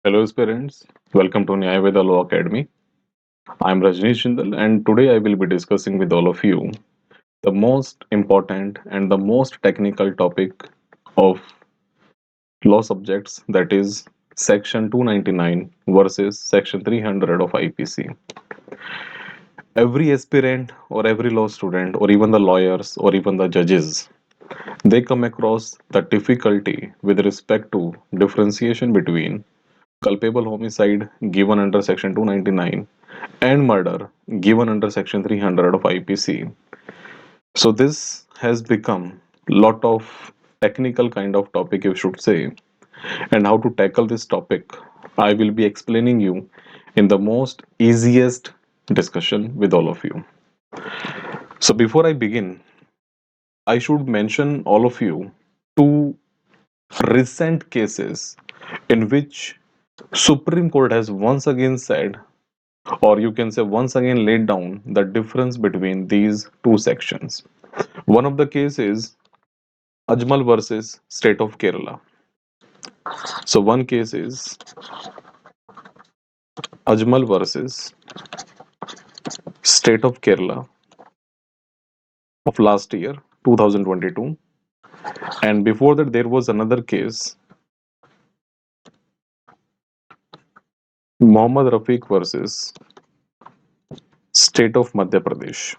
Hello, aspirants. Welcome to Nyayaveda Law Academy. I'm Rajneesh Jindal, and today I will be discussing with all of you the most important and the most technical topic of law subjects, that is Section 299 versus Section 300 of IPC. Every aspirant or every law student or even the lawyers or even the judges, they come across the difficulty with respect to differentiation between culpable homicide given under Section 299 and murder given under Section 300 of IPC. So this has become lot of technical kind of topic, you should say, and how to tackle this topic I will be explaining you in the most easiest discussion with all of you. So before I begin, I should mention all of you two recent cases in which Supreme Court has once again said, or you can say once again laid down the difference between these two sections. One of the cases Ajmal versus State of Kerala. So one case is Ajmal versus State of Kerala of last year 2022, and before that there was another case, Mohammad Rafiq versus State of Madhya Pradesh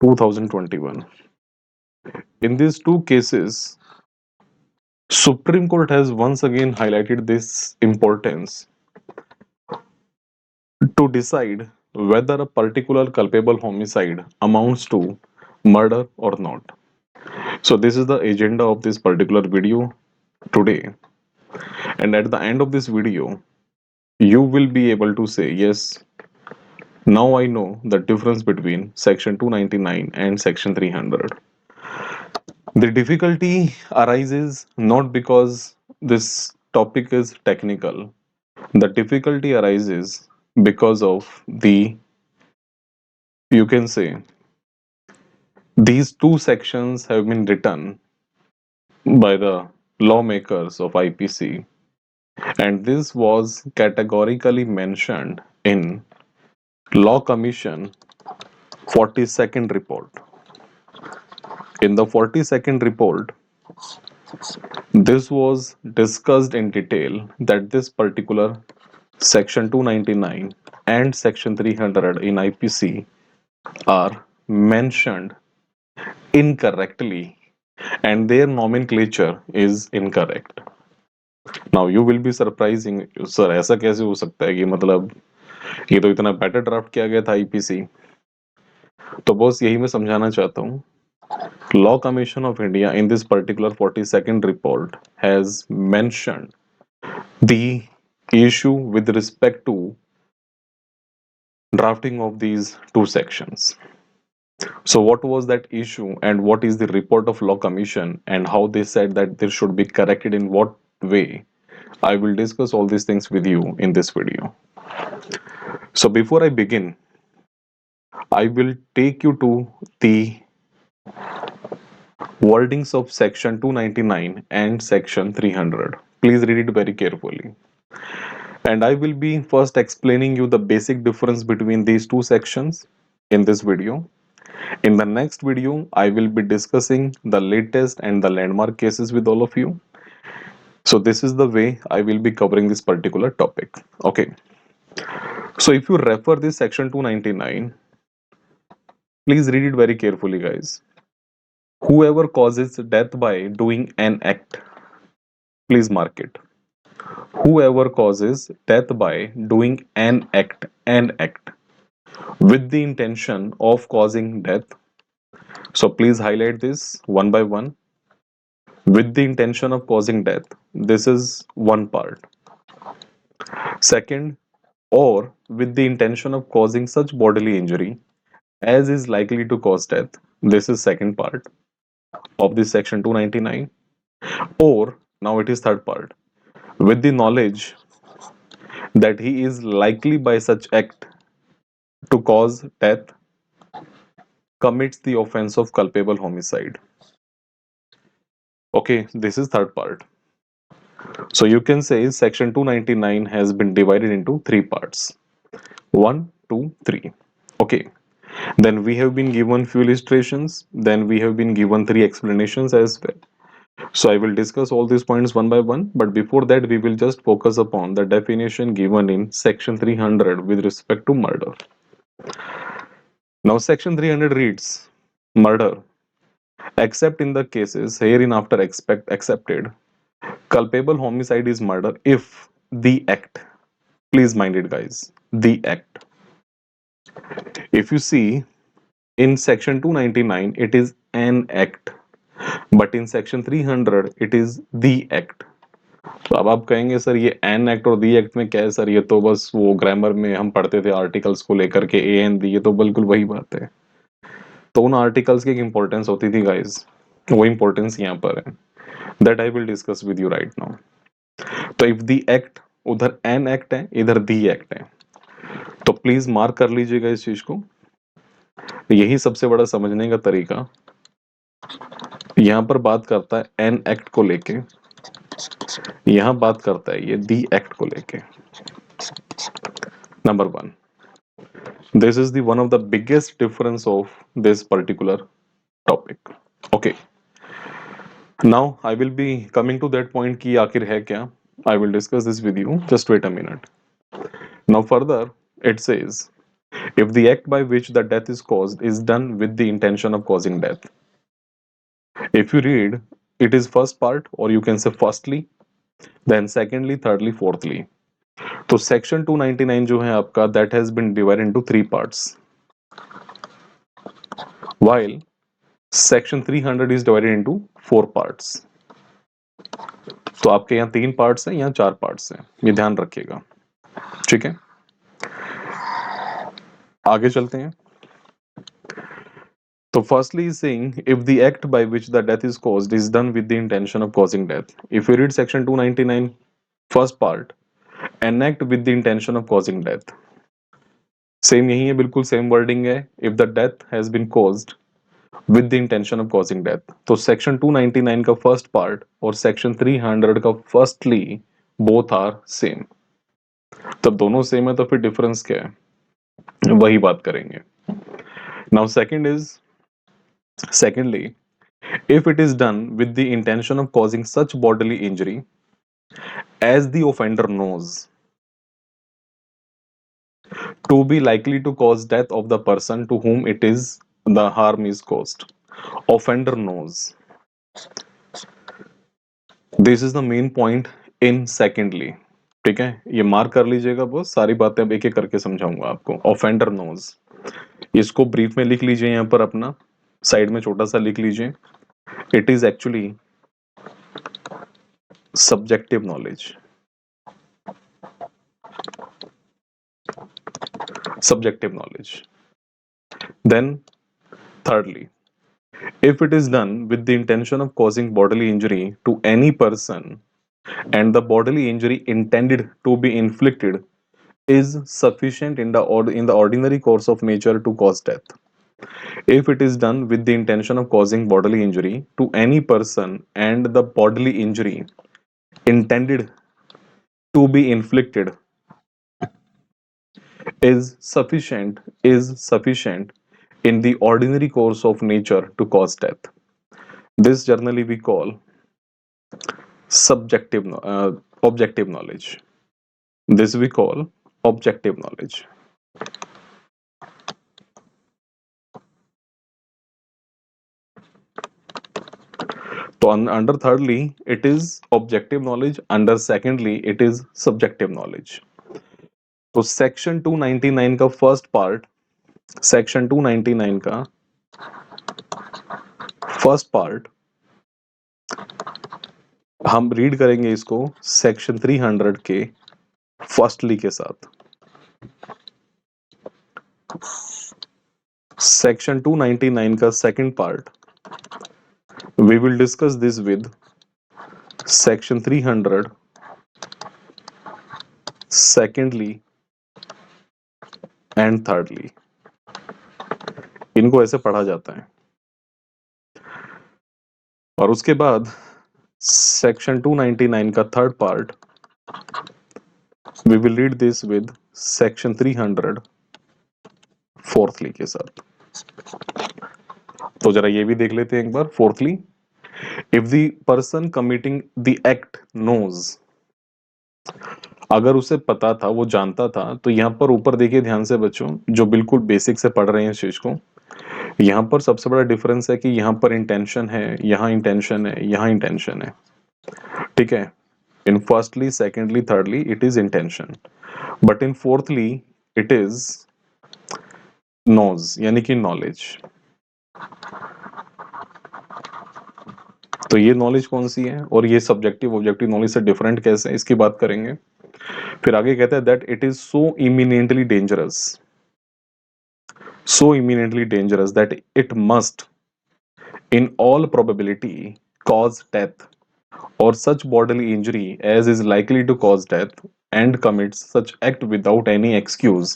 2021. In these two cases, Supreme Court has once again highlighted this importance to decide whether a particular culpable homicide amounts to murder or not. So this is the agenda of this particular video today, and at the end of this video you will be able to say, yes, now I know the difference between section 299 and section 300. The difficulty arises not because this topic is technical. The difficulty arises because of the, you can say, these two sections have been written by the lawmakers of IPC, and this was categorically mentioned in Law Commission 42nd report. In the 42nd report, this was discussed in detail that this particular section 299 and section 300 in IPC are mentioned incorrectly and their nomenclature is incorrect. Now you will be surprising, sir ऐसा कैसे हो सकता है कि मतलब ये तो इतना बेटर ड्राफ्ट किया गया था आईपीसी। तो बस यही मैं समझाना चाहता हूँ। Law Commission of India in this particular 42nd report has mentioned the issue with respect to drafting of these two sections. So what was that issue and what is the report of Law Commission and how they said that this should be corrected in what way? I will discuss all these things with you in this video. So before I begin, I will take you to the wordings of section 299 and section 300. Please read it very carefully. And I will be first explaining you the basic difference between these two sections in this video. In the next video, I will be discussing the latest and the landmark cases with all of you. So this is the way I will be covering this particular topic. Okay. So if you refer this section 299, please read it very carefully, guys. Whoever causes death by doing an act, please mark it. Whoever causes death by doing an act with the intention of causing death. So please highlight this one by one. With the intention of causing death, this is one part. Second, or with the intention of causing such bodily injury as is likely to cause death. This is second part of this section 299. Or now it is third part. With the knowledge that he is likely by such act to cause death, commits the offense of culpable homicide. Okay, this is third part. So you can say section 299 has been divided into three parts. 1, 2, 3. Okay. Then we have been given few illustrations. Then we have been given three explanations as well. So I will discuss all these points one by one. But before that, we will just focus upon the definition given in section 300 with respect to murder. Now section 300 reads, murder, except in the cases hereinafter accepted, culpable homicide is murder if the act, please mind it guys, the act. If you see in section 299 it is an act, but in section 300 it is the act. तो अब आप कहेंगे sir ये an act और the act में क्या है sir, ये तो बस वो ग्रामर में हम पढ़ते थे आर्टिकल्स को लेकर के ए एन दी, ये तो बिल्कुल वही बात है। तो उन आर्टिकल्स की एक इंपॉर्टेंस होती थी गाइस, वो इंपॉर्टेंस यहाँ पर है, that I will discuss with you right now. तो इफ दी एक्ट, उधर एन एक्ट है, इधर दी एक्ट है, तो प्लीज मार्क कर लीजिएगा इस चीज को। यही सबसे बड़ा समझने का तरीका, यहां पर बात करता है एन एक्ट को लेके, यहां बात करता है ये दी एक्ट को लेके। Number one, this is the one of the biggest difference of this particular topic. Okay, now I will be coming to that point कि आखिर है क्या, I will discuss this with you, just wait a minute. Now further it says, if the act by which the death is caused is done with the intention of causing death. If you read, it is first part, or you can say firstly, then secondly, thirdly, fourthly. तो section 299 जो है आपका, that has been divided into three parts, while section 300 is divided into four parts. तो आपके यहाँ तीन parts हैं, यहाँ चार पार्ट्स हैं, ये ध्यान रखिएगा, ठीक है। आगे चलते हैं। तो firstly is saying if the act by which the death is caused is done with the intention of causing death. If you read section 299 first part, an act with the intention of causing death, same यही है, बिल्कुल same wording है, if the death has been caused with the intention of causing death. तो section 299 का first part और section 300 का firstly both are same. तब दोनों सेम है तो फिर डिफरेंस क्या है, वही बात करेंगे। Now second is, secondly, if it is done with the intention of causing such bodily injury as the offender knows to be likely to cause death of the person to whom it is the harm is caused. Offender knows, this is the main point in secondly, ठीक है, ये mark कर लीजिएगा, बहुत सारी बातें अब एक एक करके समझाऊंगा आपको। ऑफेंडर नोज, इसको ब्रीफ में लिख लीजिए, यहां पर अपना साइड में छोटा सा लिख लीजिए, it is actually subjective knowledge. Subjective knowledge. Then thirdly, if it is done with the intention of causing bodily injury to any person and the bodily injury intended to be inflicted is sufficient in the ordinary course of nature to cause death. If it is done with the intention of causing bodily injury to any person and the bodily injury intended to be inflicted is sufficient in the ordinary course of nature to cause death. This generally we call objective knowledge. This we call objective knowledge. So under thirdly it is objective knowledge, under secondly it is subjective knowledge. तो section 299 का first part, section 299 का first part हम read करेंगे इसको section 300 के firstly के साथ। Section 299 का second part we will discuss this with section 300 secondly and thirdly. इनको ऐसे पढ़ा जाता है। और उसके बाद सेक्शन 299 का third part we will read this with section 300 fourthly के साथ। तो जरा ये भी देख लेते हैं एक बार। Fourthly, if the person committing the act knows, अगर उसे पता था, वो जानता था, तो यहां पर ऊपर देखिए ध्यान से बच्चों, जो बिल्कुल बेसिक से पढ़ रहे हैं इस चीज को, यहां पर सबसे बड़ा डिफरेंस है कि यहां पर इंटेंशन है, यहां इंटेंशन है, यहां इंटेंशन है। ठीक है, in firstly, secondly, thirdly it is intention, but in fourthly it is knows, यानी कि नॉलेज। तो ये नॉलेज कौन सी है और ये सब्जेक्टिव ऑब्जेक्टिव नॉलेज से डिफरेंट कैसे है, इसकी बात करेंगे। फिर आगे कहता है that it is so imminently dangerous, so imminently dangerous that it must in all probability cause death or such bodily injury as is likely to cause death, and commits such act without any excuse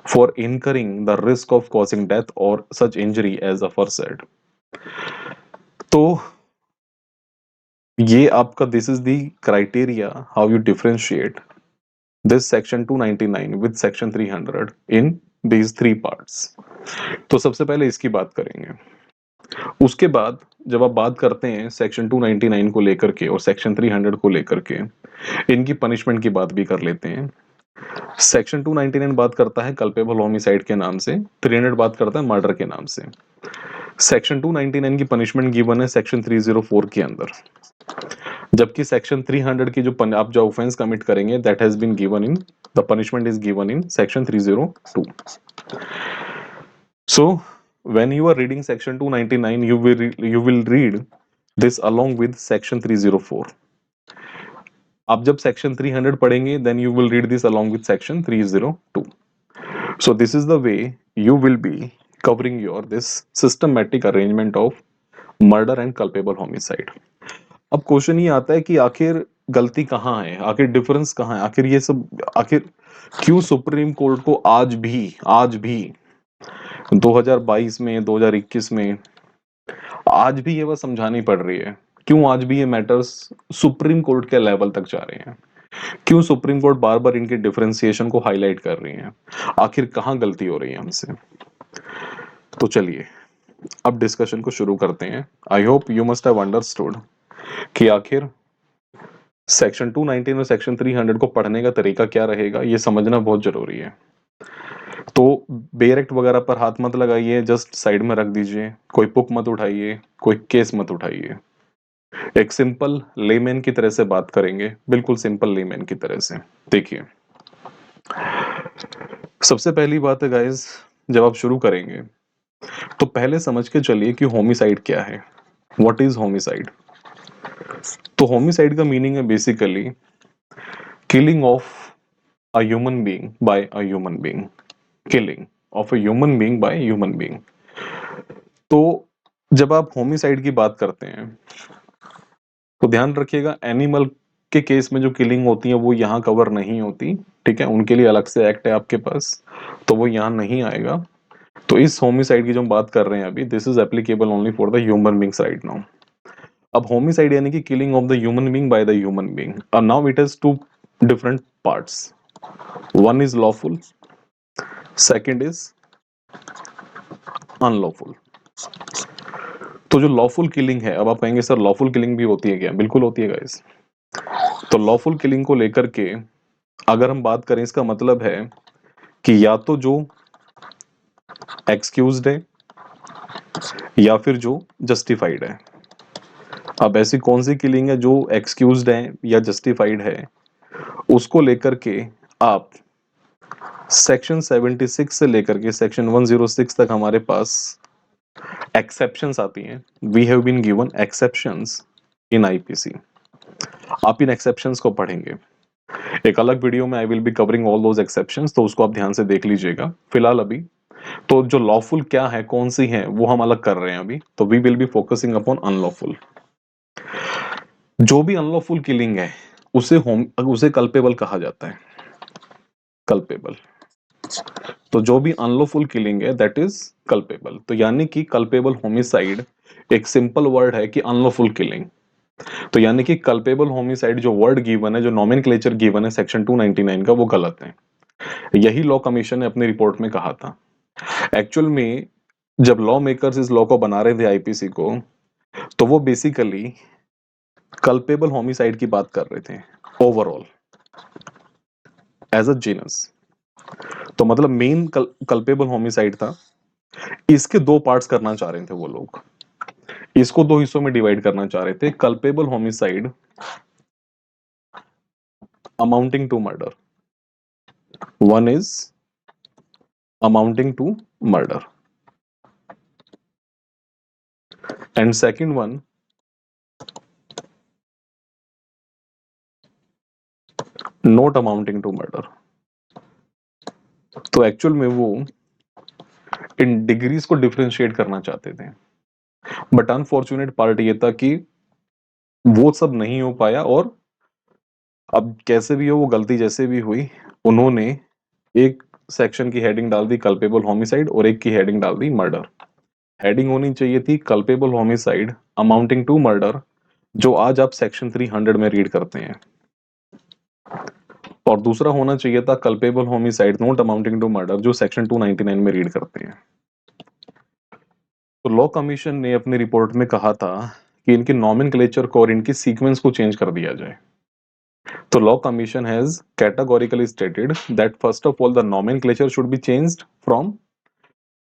for incurring the risk of causing death or such injury as aforesaid। तो ये आपका this is the criteria how you differentiate this section 299 with section 300 in these three parts. तो सबसे पहले इसकी बात करेंगे। उसके बाद जब आप बात करते हैं सेक्शन 299 को लेकर के और सेक्शन 300 को लेकर के, इनकी पनिशमेंट की बात भी कर लेते हैं। सेक्शन 299 बात करता है कल्पेबल होमिसाइड के नाम से, 300 बात करता है मर्डर के नाम से। सेक्शन 299 की पनिशमेंट गिवन है सेक्शन 304 के अंदर, जबकि सेक्शन 300 की जो आप जो ऑफेंस कमिट करेंगे that has been given in, the punishment is given in section 302। So when you are reading section 299 you will read this along with section 304। आप जब section 300 पढ़ेंगे then you will read this along with section 302। So this is the way you will be covering your this systematic arrangement of murder and culpable homicide। अब question ये आता है कि आखिर गलती कहाँ है, आखिर डिफरेंस कहाँ है, आखिर ये सब, आखिर क्यों सुप्रीम कोर्ट को आज भी 2022 में, 2021 में आज भी ये बात समझानी पड़ रही है, क्यों आज भी ये मैटर्स सुप्रीम कोर्ट के लेवल तक जा रहे हैं, क्यों सुप्रीम कोर्ट बार बार इनके डिफरेंशिएशन को हाईलाइट कर रही है, आखिर कहाँ गलती हो रही है हमसे। तो चलिए अब डिस्कशन को शुरू करते हैं। I hope you must have understood कि आखिर सेक्शन 219 और सेक्शन 300 को पढ़ने का तरीका क्या रहेगा, ये समझना बहुत जरूरी है। तो बेरेक्ट वगैरह पर हाथ मत लगाइए, जस्ट साइड में रख दीजिए, कोई पुक मत उठाइए, कोई केस मत उठाइए। एक सिंपल लेमैन की तरह से बात करेंगे, बिल्कुल सिंपल लेमैन की तरह से। देखिए सबसे पहली बात है गाइस, जब आप शुरू करेंगे तो पहले समझ के चलिए कि होमिसाइड क्या है, व्हाट इज होमिसाइड। तो होमिसाइड का मीनिंग है basically killing of a human being by a human being, killing of a human being by human being. तो जब आप होमिसाइड की बात करते हैं तो ध्यान रखिएगा एनिमल के केस में जो किलिंग होती है वो यहाँ कवर नहीं होती, ठीक है, उनके लिए अलग से एक्ट है आपके पास, तो वो यहाँ नहीं आएगा। तो इस होमिसाइड की जो हम बात कर रहे हैं अभी, this is applicable only for the human beings right now. अब होमिसाइड यानी कि killing of the human being by the human being, और now it has two different parts, one is lawful, second is unlawful. तो जो lawful killing है, अब आप कहेंगे सर लॉफुल किलिंग भी होती है क्या, बिल्कुल होती है गाइस। तो लॉफुल किलिंग को लेकर के अगर हम बात करें, इसका मतलब है कि या तो जो एक्सक्यूज्ड है या फिर जो जस्टिफाइड है। अब ऐसी कौन सी किलिंग है जो एक्सक्यूज्ड है या जस्टिफाइड है, उसको लेकर के आप सेक्शन 76 से लेकर के सेक्शन 106 तक हमारे पास एक्सेप्शंस आती हैं। We have been given exceptions in IPC. आप इन एक्सेप्शंस को पढ़ेंगे, एक अलग वीडियो में I will be covering all those exceptions, तो उसको आप ध्यान से देख लीजिएगा। फिलहाल अभी तो जो लॉफुल क्या है, कौन सी है, वो हम अलग कर रहे हैं अभी, तो we will be focusing upon unlawful. जो भी अनलॉफुल किलिंग है उसे कल्पेबल कहा जाता है, कल्पेबल। तो जो भी अनलॉफुल किलिंग है दैट इज कल्पेबल। तो यानी कि कल्पेबल होमिसाइड एक सिंपल वर्ड है कि अनलॉफुल किलिंग। तो यानी कि कल्पेबल होमिसाइड जो वर्ड गिवन है, जो नॉमेनक्लेचर गिवन है सेक्शन 299 का, वो गलत है। यही लॉ कमीशन ने अपनी रिपोर्ट में कहा था। एक्चुअल में जब लॉ मेकर्स इस लॉ को बना रहे थे आईपीसी को, तो वो बेसिकली कल्पेबल होमिसाइड की बात कर रहे थे ओवरऑल एज अ जीनस। तो मतलब मेन कल्पेबल होमिसाइड था। इसके दो पार्ट्स करना चाह रहे थे वो लोग, इसको दो हिस्सों में डिवाइड करना चाह रहे थे। Culpable homicide amounting to murder, one is amounting to murder, and second one not amounting to murder. तो एक्चुअल में वो इन डिग्रीज को डिफरेंशिएट करना चाहते थे, बट अनफॉर्चुनेट पार्ट ये था कि वो सब नहीं हो पाया। और अब कैसे भी हो, वो गलती जैसे भी हुई, उन्होंने एक सेक्शन की हेडिंग डाल दी कल्पेबल होमिसाइड और एक की हेडिंग डाल दी मर्डर। हेडिंग होनी चाहिए थी culpable homicide amounting to murder, जो आज आप सेक्शन 300 में रीड करते हैं, और दूसरा होना चाहिए था culpable homicide not amounting to murder, जो सेक्शन 299 में रीड करते हैं। तो लॉ कमीशन ने अपनी रिपोर्ट में कहा था कि इनके नॉमेनक्लेचर को और इनकी सीक्वेंस को चेंज कर दिया जाए। तो law commission has categorically stated that first of all the nomenclature should be changed from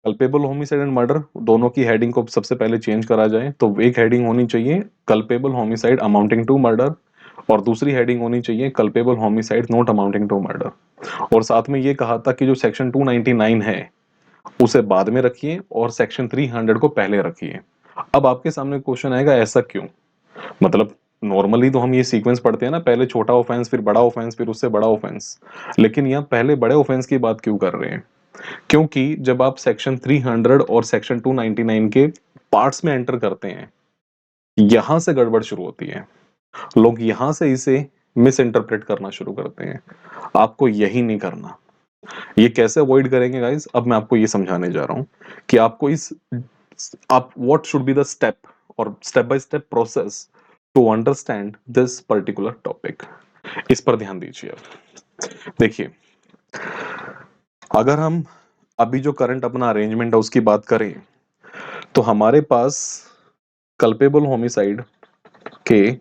culpable homicide and murder, दोनों की हेडिंग को सबसे पहले चेंज करा जाए। तो एक हेडिंग होनी चाहिए culpable homicide amounting to murder, और दूसरी हेडिंग होनी चाहिए culpable homicide not amounting to murder. और साथ में ये कहा था कि जो सेक्शन 299 है उसे बाद में रखिए और सेक्शन 300 को पहले रखिए। अब आपके सामने क्वेश्चन आएगा, ऐसा क्यों? मतलब नॉर्मली तो हम ये सीक्वेंस पढ़ते हैं ना, पहले छोटा ऑफेंस, फिर बड़ा ऑफेंस, फिर उससे बड़ा ऑफेंस, लेकिन यहाँ पहले बड़े ऑफेंस की बात क्यों कर रहे हैं? क्योंकि जब आप सेक्शन 300 और सेक्शन 299 के पार्ट्स में एंटर करते हैं, यहां से गड़बड़ शुरू होती है। लोग यहां से इसे मिस इंटरप्रेट करना शुरू करते हैं। आपको यही नहीं करना। ये कैसे अवॉइड करेंगे गाइस? अब मैं आपको ये समझाने जा रहा हूं कि आपको इस आप what should be the step और step by step process to understand this particular topic. इस पर ध्यान दीजिए। देखिए, अगर हम अभी जो करंट अपना अरेंजमेंट है उसकी बात करें, तो हमारे पास कल्पेबल होमिसाइड के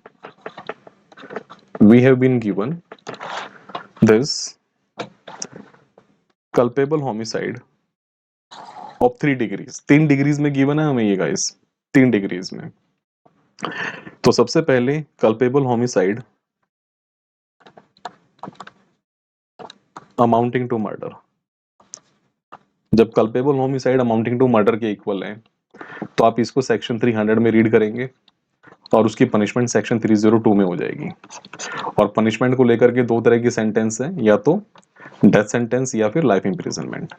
we have been given this culpable homicide of 3 degrees. 3 degrees में गिवन है हमें ये गाइस, 3 डिग्रीज में। तो सबसे पहले culpable homicide amounting to murder. जब culpable homicide amounting to murder के इक्वल है, तो आप इसको सेक्शन 300 में रीड करेंगे और उसकी पनिशमेंट सेक्शन 302 में हो जाएगी। और पनिशमेंट को लेकर के दो तरह की सेंटेंस है, या तो डेथ सेंटेंस या फिर life imprisonment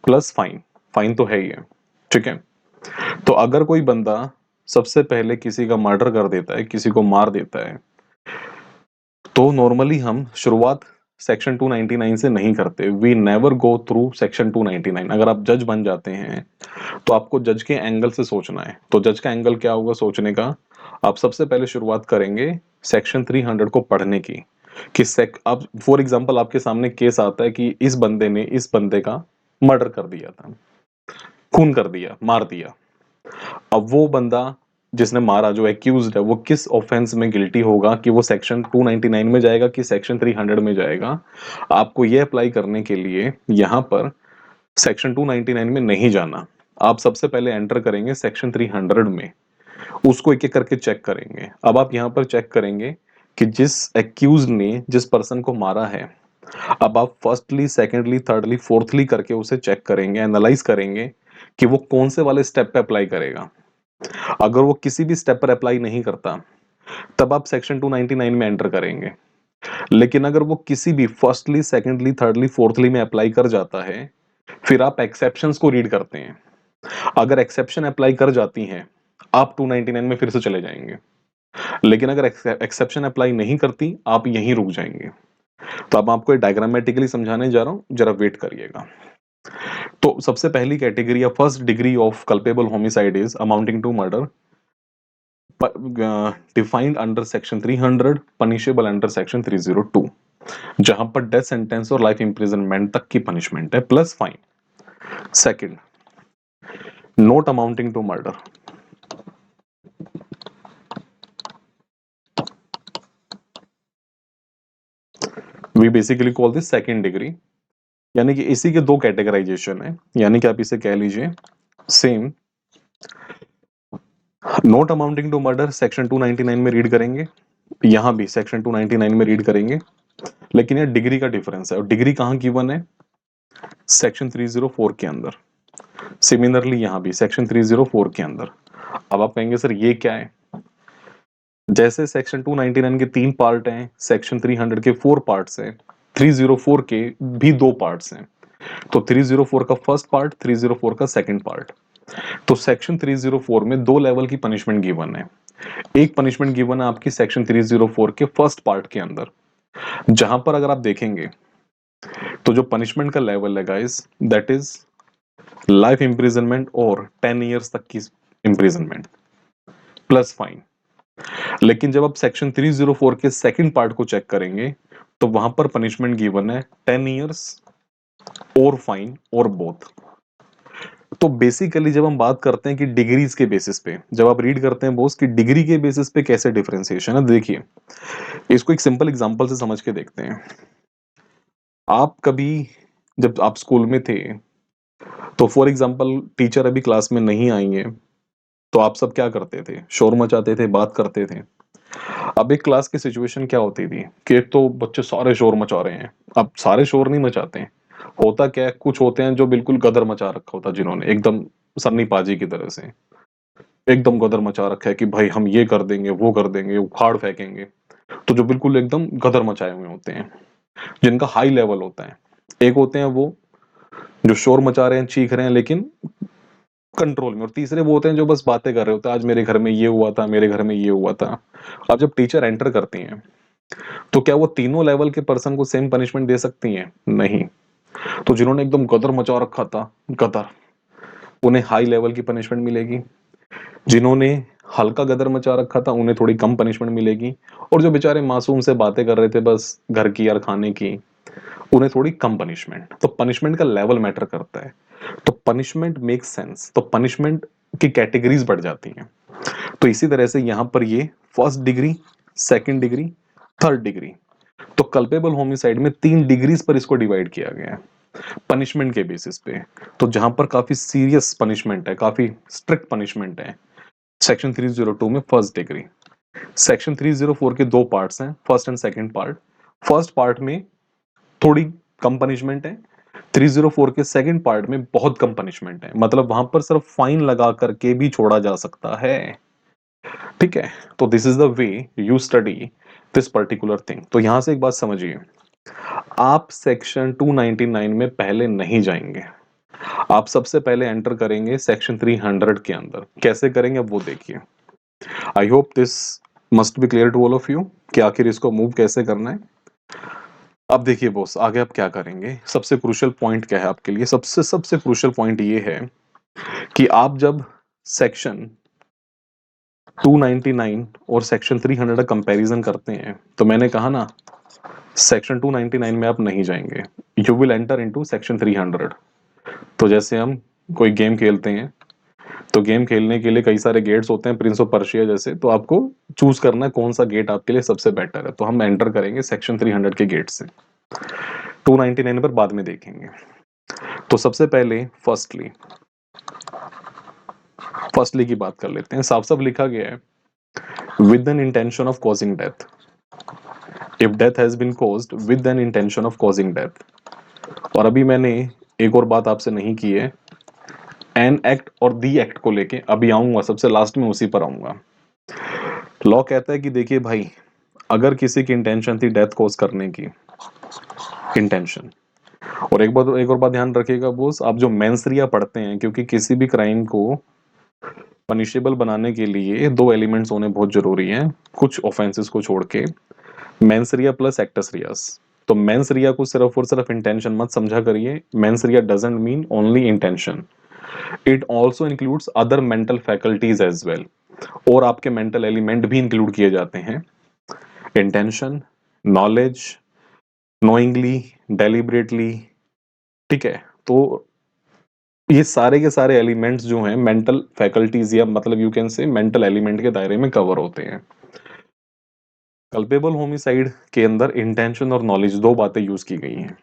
plus fine. Fine तो है ही है, ठीक है। तो अगर कोई बंदा सबसे पहले किसी का मर्डर कर देता है, किसी को मार देता है, तो नॉर्मली हम शुरुआत सेक्शन 299 से नहीं करते। We never go through section 299। अगर आप जज बन जाते हैं तो आपको जज के एंगल से सोचना है। तो जज का एंगल क्या होगा सोचने का? आप सबसे पहले शुरुआत करेंगे सेक्शन 300 को पढ़ने की, कि आप फॉर एग्जांपल आपके सामने केस आता है कि इस बंदे ने इस बंदे का मर्डर कर दिया था, खून कर दिया, मार दिया। अब वो बंदा जिसने मारा, जो एक्यूज्ड है, वो किस ऑफेंस में गिल्टी होगा, कि वो सेक्शन 299 में जाएगा कि सेक्शन 300 में जाएगा? आपको ये अप्लाई करने के लिए यहां पर सेक्शन 299 में नहीं जाना। आप सबसे पहले एंटर करेंगे सेक्शन 300 में, उसको एक एक करके चेक करेंगे। अब आप यहाँ पर चेक करेंगे कि जिस एक्यूज ने जिस पर्सन को मारा है, अब आप फर्स्टली, सेकेंडली, थर्डली, फोर्थली करके उसे चेक करेंगे, एनालाइज करेंगे कि वो कौन से वाले स्टेप पे अप्लाई करेगा। अगर वो किसी भी स्टेप पर अप्लाई नहीं करता, तब आप सेक्शन 299 में एंटर करेंगे। लेकिन अगर वो किसी भी फर्स्टली, सेकेंडली, थर्डली, फोर्थली में अप्लाई कर जाता है, फिर आप एक्सेप्शंस को रीड करते हैं। अगर एक्सेप्शन अप्लाई कर जाती हैं, आप 299 में फिर से चले जाएंगे। लेकिन अगर एक्सेप्शन अप्लाई नहीं करती, आप यहीं रुक जाएंगे। तो अब आपको डायग्रामेटिकली समझाने जा रहा हूं, जरा वेट करिएगा। तो सबसे पहली कैटेगरी या first degree of culpable homicide is amounting to murder. Defined under section 300, punishable under section 302, जहां पर डेथ सेंटेंस और लाइफ इंप्रिजनमेंट तक की पनिशमेंट है plus fine. Second, not amounting to murder, we basically call this second degree, यानी कि इसी के दो कैटेगराइजेशन है, यानी कि आप इसे कह लीजिए same. Not amounting to murder section 299 में रीड करेंगे, यहां भी सेक्शन 299 में रीड करेंगे, लेकिन ये डिग्री का डिफरेंस है, और डिग्री कहां गिवन है, सेक्शन 304 के अंदर। सिमिलरली यहां भी सेक्शन 304 के अंदर। अब आप कहेंगे सर ये क्या है, जैसे सेक्शन 299 के 3 पार्ट हैं, सेक्शन 300 के 4 पार्ट्स हैं, 304 के भी 2 पार्ट्स हैं। तो 304 का फर्स्ट पार्ट, 304 का सेकंड पार्ट। तो सेक्शन 304 में 2 लेवल की पनिशमेंट गिवन है। एक पनिशमेंट गिवन है आपकी सेक्शन 304 के फर्स्ट पार्ट के अंदर, जहां पर अगर आप देखेंगे तो जो पनिशमेंट का लेवल है guys, that is life imprisonment और 10 इयर्स तक की इंप्रिजनमेंट प्लस फाइन। लेकिन जब आप सेक्शन 304 के सेकंड पार्ट को चेक करेंगे तो वहां पर पनिशमेंट गिवन है 10 इयर्स और फाइन और बोथ। तो बेसिकली जब हम बात करते हैं कि डिग्रीज के बेसिस पे, जब आप रीड करते हैं बॉस कि डिग्री के बेसिस पे कैसे डिफरेंशिएशन है, देखिए इसको एक सिंपल एग्जांपल से समझ के देखते हैं। आप कभी जब आप स्कूल में थे तो फॉर एग्जांपल टीचर अभी क्लास में नहीं आएंगे तो आप सब क्या करते थे, शोर मचाते थे, बात करते थे। अब एक क्लास की सिचुएशन क्या होती थी कि एक तो बच्चे सारे शोर मचा रहे हैं, अब सारे शोर नहीं मचाते हैं, होता क्या है, कुछ होते हैं जो बिल्कुल गदर मचा रखा होता, जिन्होंने एकदम सन्नी पाजी की तरह से एकदम गदर मचा रखा है कि भाई हम ये कर देंगे, वो कर देंगे, उखाड़ फेंकेंगे। तो जो बिल्कुल एकदम गदर मचाए हुए होते हैं, जिनका हाई लेवल होता है। एक होते हैं वो जो शोर मचा रहे हैं, चीख रहे हैं, लेकिन कंट्रोल में। और तीसरे वो होते हैं जो बस बातें कर रहे होते हैं, आज मेरे घर में ये हुआ था, मेरे घर में ये हुआ था। अब जब टीचर एंटर करती हैं तो क्या वो तीनों लेवल के पर्सन को सेम पनिशमेंट दे सकती हैं? नहीं। तो जिन्होंने एकदम गदर मचा रखा था, गदर, उन्हें हाई लेवल की पनिशमेंट मिलेगी। जिन्होंने हल्का गदर मचा रखा था उन्हें थोड़ी कम पनिशमेंट मिलेगी। और जो बेचारे मासूम से बातें कर रहे थे बस घर की यार खाने की, उन्हें थोड़ी कम पनिशमेंट। तो पनिशमेंट का लेवल मैटर करता है। तो पनिशमेंट मेक सेंस, तो पनिशमेंट की कैटेगरीज बढ़ जाती हैं। तो इसी तरह से यहां पर ये first degree, second degree, third degree. तो कल्पेबल होमिसाइड में 3 डिग्रीज पर इसको डिवाइड किया गया है पनिशमेंट के बेसिस पे। तो जहां पर काफी सीरियस पनिशमेंट है, काफी स्ट्रिक्ट पनिशमेंट है, सेक्शन 302 में फर्स्ट डिग्री। सेक्शन 304 के 2 पार्ट्स हैं, first and second part. First part में थोड़ी कम पनिशमेंट है, 304 के सेकंड पार्ट में बहुत कम पनिशमेंट है, मतलब वहां पर सिर्फ फाइन लगा करके भी छोड़ा जा सकता है। ठीक है, तो this is the way you study this particular thing. तो यहां से एक बात समझिए, आप सेक्शन 299 में पहले नहीं जाएंगे, आप सबसे पहले एंटर करेंगे सेक्शन 300 के अंदर। कैसे करेंगे अब वो देखिए। I hope this must be clear to all of you कि आखिर इसको मूव कैसे करना है। अब देखिए बॉस, आगे आप क्या करेंगे, सबसे क्रूशियल पॉइंट क्या है आपके लिए, सबसे सबसे क्रूशियल पॉइंट ये है कि आप जब सेक्शन 299 और सेक्शन 300 का कंपैरिजन करते हैं, तो मैंने कहा ना सेक्शन 299 में आप नहीं जाएंगे, you will enter into section 300। तो जैसे हम कोई गेम खेलते हैं तो गेम खेलने के लिए कई सारे गेट्स होते हैं, प्रिंस ऑफ पर्शिया जैसे, तो आपको चूज करना है कौन सा गेट आपके लिए सबसे बेटर है। तो हम एंटर करेंगे सेक्शन 300 के गेट से, 299 पर बाद में देखेंगे। तो सबसे पहले फर्स्टली की बात कर लेते हैं। साफ साफ लिखा गया है with an intention of causing death, if death has been caused with an intention of causing death. और अभी मैंने एक और बात आपसे नहीं की है, एन एक्ट और दी एक्ट को लेके अभी आऊंगा, सबसे लास्ट में उसी पर आऊंगा। लॉ कहता है कि देखिए भाई, अगर किसी की इंटेंशन थी डेथ कॉज करने की, इंटेंशन। और एक और बात ध्यान रखिएगा बोस, आप जो मेंसरिया पढ़ते हैं, क्योंकि किसी भी क्राइम को पनिशेबल बनाने के लिए 2 एलिमेंट्स होने बहुत जरूरी हैं, कुछ ऑफेंसेस को छोड़ के, मेंसरिया प्लस एक्टस रियास। तो मेंसरिया को सिर्फ और सिर्फ इंटेंशन मत समझा करिए, mens rea doesn't mean only intention. It also includes other mental faculties as well, और आपके मेंटल एलिमेंट भी इंक्लूड किए जाते हैं। इंटेंशन, नॉलेज, नोइंगली, डेलिबरेटली, ठीक है। तो ये सारे के सारे एलिमेंट्स जो हैं मेंटल फैकल्टीज, या मतलब you can say mental element के दायरे में कवर होते हैं। कल्पेबल होमिसाइड के अंदर इंटेंशन और नॉलेज दो बातें यूज की गई हैं।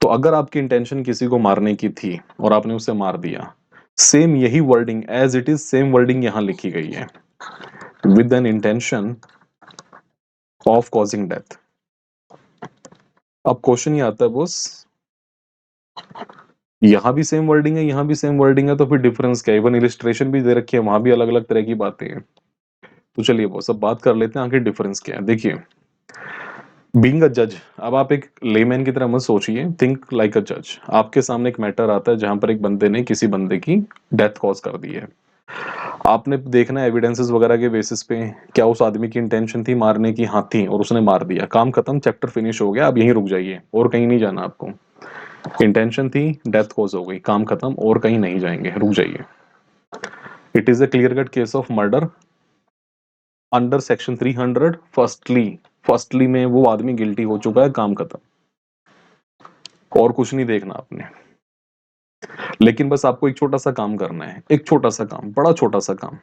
तो अगर आपकी इंटेंशन किसी को मारने की थी और आपने उसे मार दिया, सेम यही wording as it is, same wording यहां लिखी गई है, with an intention of causing death. अब क्वेश्चन ये आता है बॉस, यहां भी सेम वर्डिंग है, यहां भी सेम वर्डिंग है, तो फिर डिफरेंस क्या है? इवन इलिस्ट्रेशन भी दे रखी है, वहां भी अलग अलग तरह की बातें हैं। तो चलिए बॉस अब बात कर लेते हैं आखिर डिफरेंस क्या है। देखिए, बीइंग अ जज, अब आप एक लेमैन की तरह मत सोचिए, थिंक लाइक अ जज। आपके सामने एक मैटर आता है जहां पर एक बंदे ने किसी बंदे की डेथ कॉज कर दी है। आपने देखना है एविडेंसेस वगैरह के बेसिस पे, क्या उस आदमी की इंटेंशन थी मारने की? हाथ थी, और उसने मार दिया, काम खत्म, चैप्टर फिनिश हो गया, अब यहीं रुक जाइए और कहीं नहीं जाना आपको। इंटेंशन थी, डेथ कॉज हो गई, काम खत्म, और कहीं नहीं जाएंगे, रुक जाइए। It is a clear cut case of murder under section 300। Firstly में वो आदमी गिल्टी हो चुका है, काम खत्म, और कुछ नहीं देखना आपने। लेकिन बस आपको एक छोटा सा काम करना है, एक छोटा सा काम, बड़ा छोटा सा काम।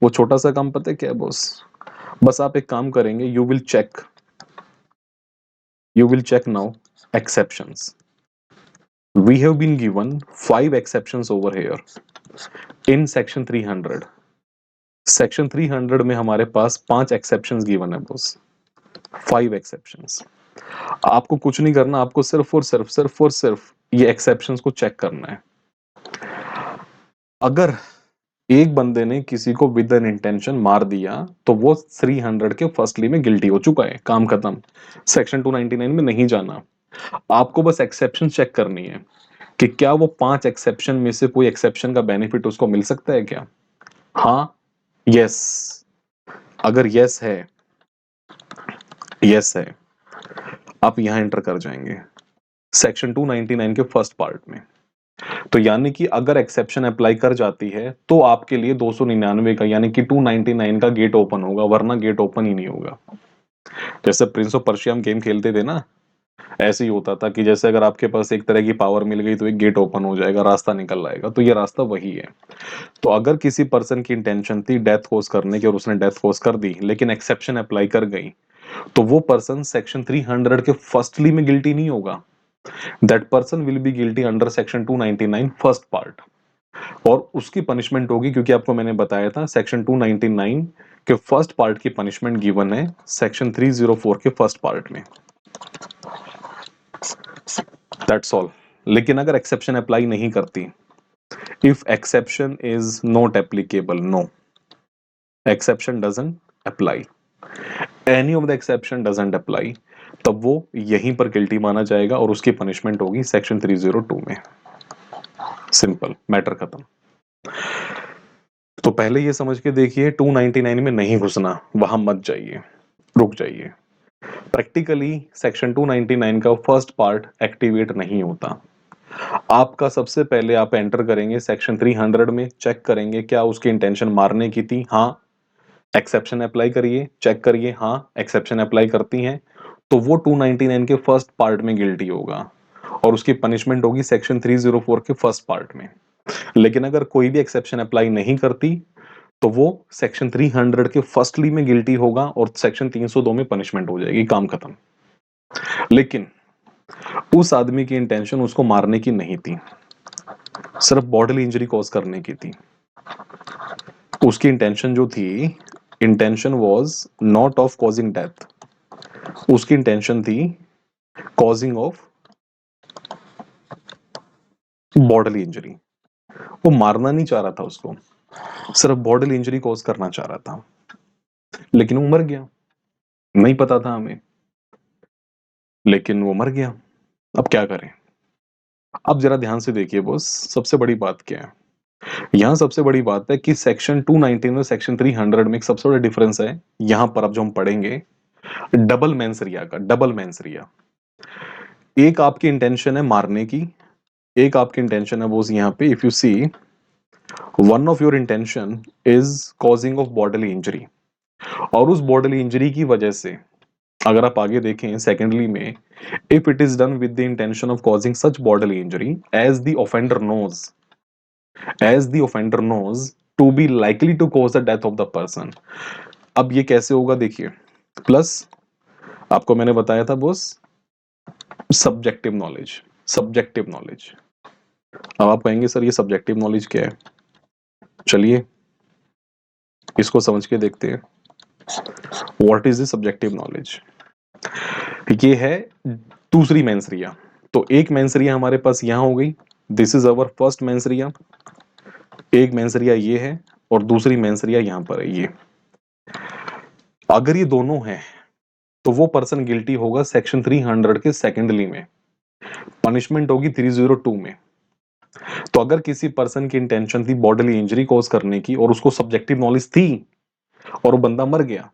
वो छोटा सा काम पता है क्या है बॉस? बस आप एक काम करेंगे, you will check now exceptions. We have been given 5 exceptions over here in section 300। Section 300 में हमारे पास 5 एक्सेप्शंस गिवन है बॉस, 5 एक्सेप्शंस। आपको कुछ नहीं करना, आपको सिर्फ ये एक्सेप्शंस को चेक करना है। अगर एक बंदे ने किसी को विद एन इंटेंशन मार दिया तो वो 300 के फर्स्टली में गिल्टी हो चुका है, काम खत्म, सेक्शन 299 में नहीं जाना। आपको बस एक्सेप्शन चेक करनी है कि क्या वो 5 एक्सेप्शन में से कोई एक्सेप्शन का बेनिफिट उसको मिल सकता है क्या? हाँ, यस। अगर यस है, आप यहां एंटर कर जाएंगे सेक्शन 299 के फर्स्ट पार्ट में। तो यानी कि अगर एक्सेप्शन अप्लाई कर जाती है तो आपके लिए 299 का यानी कि 299 का गेट ओपन होगा, वरना गेट ओपन ही नहीं होगा। जैसे प्रिंस ऑफ पर्शिया हम गेम खेलते थे ना, ऐसे ही होता था कि जैसे अगर आपके पास एक तरह की पावर मिल गई तो एक गेट ओपन हो जाएगा, रास्ता निकल आएगा। तो ये रास्ता वही है। तो अगर किसी पर्सन की इंटेंशन थी डेथ कोज करने की और उसने डेथ कोज कर दी, लेकिन एक्सेप्शन अप्लाई कर गई, तो वो पर्सन सेक्शन 300 के फर्स्टली में गिल्टी नहीं होगा। That person will be guilty under section 299 first part, और उसकी पनिशमेंट होगी, क्योंकि आपको मैंने बताया था सेक्शन 299 के फर्स्ट पार्ट की पनिशमेंट गिवन है सेक्शन 304 के फर्स्ट पार्ट में। That's all. लेकिन अगर एक्सेप्शन अप्लाई नहीं करती, if exception is not applicable, no, exception doesn't apply, any of the exception doesn't apply, तब वो यहीं पर गिल्टी माना जाएगा और उसकी पनिशमेंट होगी सेक्शन 302 में। सिंपल, मैटर खत्म। तो पहले ये समझ के देखिए, 299 में नहीं घुसना, वहां मत जाइए, रुक जाइए। प्रैक्टिकली सेक्शन 299 का फर्स्ट पार्ट एक्टिवेट नहीं होता। आपका सबसे पहले आप एंटर करेंगे सेक्शन 300 में, चेक करेंगे क्या उसकी इंटेंशन मारने की थी, हाँ, एक्सेप्शन अप्लाई करिए, चेक करिए, हाँ एक्सेप्शन अप्लाई करती हैं, तो वो 299 के फर्स्ट पार्ट में गिल्टी होगा और उसकी पनिशमेंट होगी सेक्शन 304 के फर्स्ट पार्ट में। लेकिन अगर कोई भी एक्सेप्शन अप्लाई नहीं करती तो वो सेक्शन 300 के फर्स्टली में गिल्टी होगा और सेक्शन 302 में पनिशमेंट हो जाएगी, काम खत्म। लेकिन उस आदमी की इंटेंशन उसको मारने की नहीं थी, सिर्फ बॉडीली इंजरी कॉज करने की थी। उसकी इंटेंशन जो थी, intention was not of causing death, उसकी इंटेंशन थी कॉजिंग ऑफ बॉडीली इंजरी। वो मारना नहीं चाह रहा था उसको, सिर्फ बॉडीली इंजरी कॉज करना चाह रहा था, लेकिन वो मर गया। नहीं पता था हमें, लेकिन वो मर गया। अब क्या करें? अब जरा ध्यान से देखिए बॉस, सबसे बड़ी बात क्या है यहाँ? सबसे बड़ी बात है कि सेक्शन 219 और सेक्शन 300 में एक सबसे बड़ा डिफरेंस है यहां पर, अब जो हम पढ़ेंगे, डबल मेंसरिया का। डबल मेंसरिया, एक आपकी इंटेंशन है मारने की, एक आपकी इंटेंशन है वो यहाँ पे, if you see one of your intention is causing of bodily injury, और उस बॉडीली इंजरी की वजह से अगर आप आगे देखें सेकेंडली में, if it is done with the intention of causing such bodily injury as the offender knows to be likely to cause the death of the person. अब ये कैसे होगा देखिए, प्लस आपको मैंने बताया था बॉस सब्जेक्टिव नॉलेज। अब आप कहेंगे सर ये सब्जेक्टिव नॉलेज क्या है, चलिए इसको समझ के देखते हैं। What is the subjective knowledge? ये है दूसरी मेंसरिया। तो एक मेंसरिया हमारे पास यहां हो गई, this is our first mens rea, एक मेंसरिया ये है और दूसरी मेंसरिया यहां पर है ये। अगर ये दोनों हैं तो वो पर्सन गिल्टी होगा सेक्शन 300 के सेकेंडली में, पनिशमेंट होगी 302 में। तो अगर किसी पर्सन की इंटेंशन थी बॉडीली इंजरी कॉज करने की और उसको सब्जेक्टिव नॉलेज थी और वो बंदा मर गया,